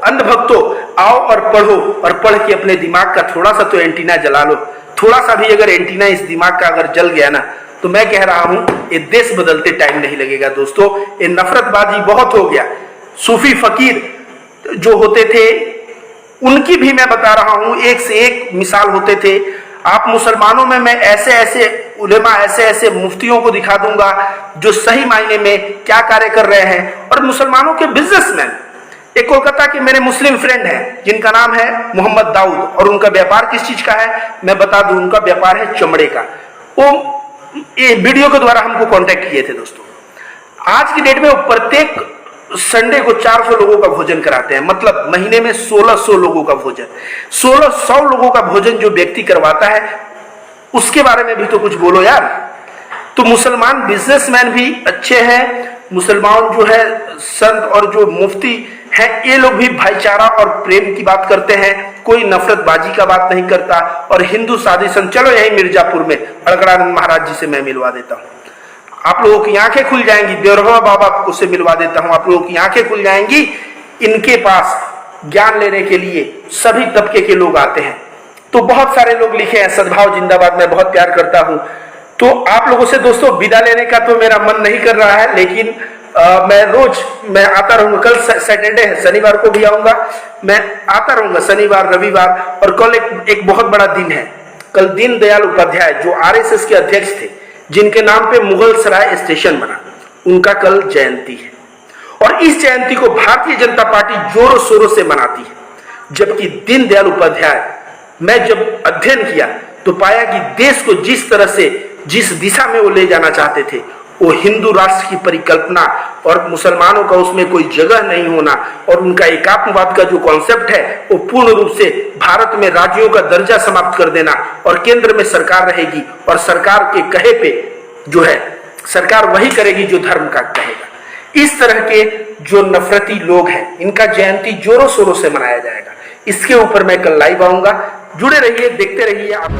अंधभक्तों, आओ और पढ़ो, और पढ़ के अपने दिमाग का थोड़ा सा तो एंटीना जला लो। थोड़ा सा भी अगर एंटीना इस दिमाग का अगर जल गया ना, तो मैं कह रहा हूं ये देश बदलते टाइम नहीं लगेगा। दोस्तों, ये नफरतबाजी बहुत हो गया। सूफी फकीर जो होते थे उनकी भी मैं बता रहा हूं, एक से एक मिसाल होते थे। आप मुसलमानों में मैं ऐसे ऐसे उलेमा, ऐसे ऐसे मुफ्तियों को दिखा दूंगा जो सही मायने में क्या कार्य कर रहे हैं। और मुसलमानों के बिजनेसमैन, एक कोलकाता के मेरे मुस्लिम फ्रेंड हैं जिनका नाम है मोहम्मद दाऊद, और उनका व्यापार किस चीज का है मैं बता दूं, उनका व्यापार है चमड़े का। वो ये वीडियो के द्वारा हमको कांटेक्ट किए थे। दोस्तों, आज की डेट में वो प्रत्येक संडे को 400 लोगों का भोजन कराते हैं, मतलब महीने में 1600 लोगों का भोजन। 1600 लोगों का भोजन जो व्यक्ति करवाता है, उसके बारे में भी तो कुछ बोलो यार। तो मुसलमान बिजनेसमैन भी अच्छे हैं, मुसलमान जो है संत और जो मुफ्ती हैं, ये लोग भी भाईचारा और प्रेम की बात करते हैं, कोई नफरतबाजी का बात नहीं करता। और हिंदू साधी संत, चलो यही मिर्जापुर में अड़गड़ानंद महाराज जी से मैं मिलवा देता हूँ, आप लोगों की आंखें खुल जाएंगी। देवरवा बाबा को से मिलवा देता हूं, आप लोगों की आंखें खुल जाएंगी। इनके पास ज्ञान लेने के लिए सभी तबके के लोग आते हैं। तो बहुत सारे लोग लिखे हैं सद्भाव जिंदाबाद, मैं बहुत प्यार करता हूं। तो आप लोगों से दोस्तों विदा लेने का तो मेरा मन नहीं कर रहा है, लेकिन मैं आता रहूंगा। कल सैटरडे है, शनिवार को भी आऊंगा, मैं आता रहूंगा शनिवार रविवार। और कल एक बहुत बड़ा दिन है। कल दीनदयाल उपाध्याय जो आरएसएस के अध्यक्ष थे, जिनके नाम पे मुगल सराय स्टेशन बना, उनका कल जयंती है। और इस जयंती को भारतीय जनता पार्टी जोरों शोरों से मनाती है। जबकि दीनदयाल उपाध्याय, मैं जब अध्ययन किया तो पाया कि देश को जिस तरह से, जिस दिशा में वो ले जाना चाहते थे, वो हिंदू राष्ट्र की परिकल्पना और मुसलमानों का उसमें कोई जगह नहीं होना, और उनका एकात्मवाद का जो कॉन्सेप्ट है वो पूर्ण रूप से भारत में राज्यों का दर्जा समाप्त कर देना, और केंद्र में सरकार रहेगी और सरकार के कहे पे जो है सरकार वही करेगी जो धर्म का कहेगा। इस तरह के जो नफरती लोग हैं, इनका जयंती जोरों शोरों से मनाया जाएगा। इसके ऊपर मैं कल लाइव आऊंगा। जुड़े रहिए, देखते रहिए आप।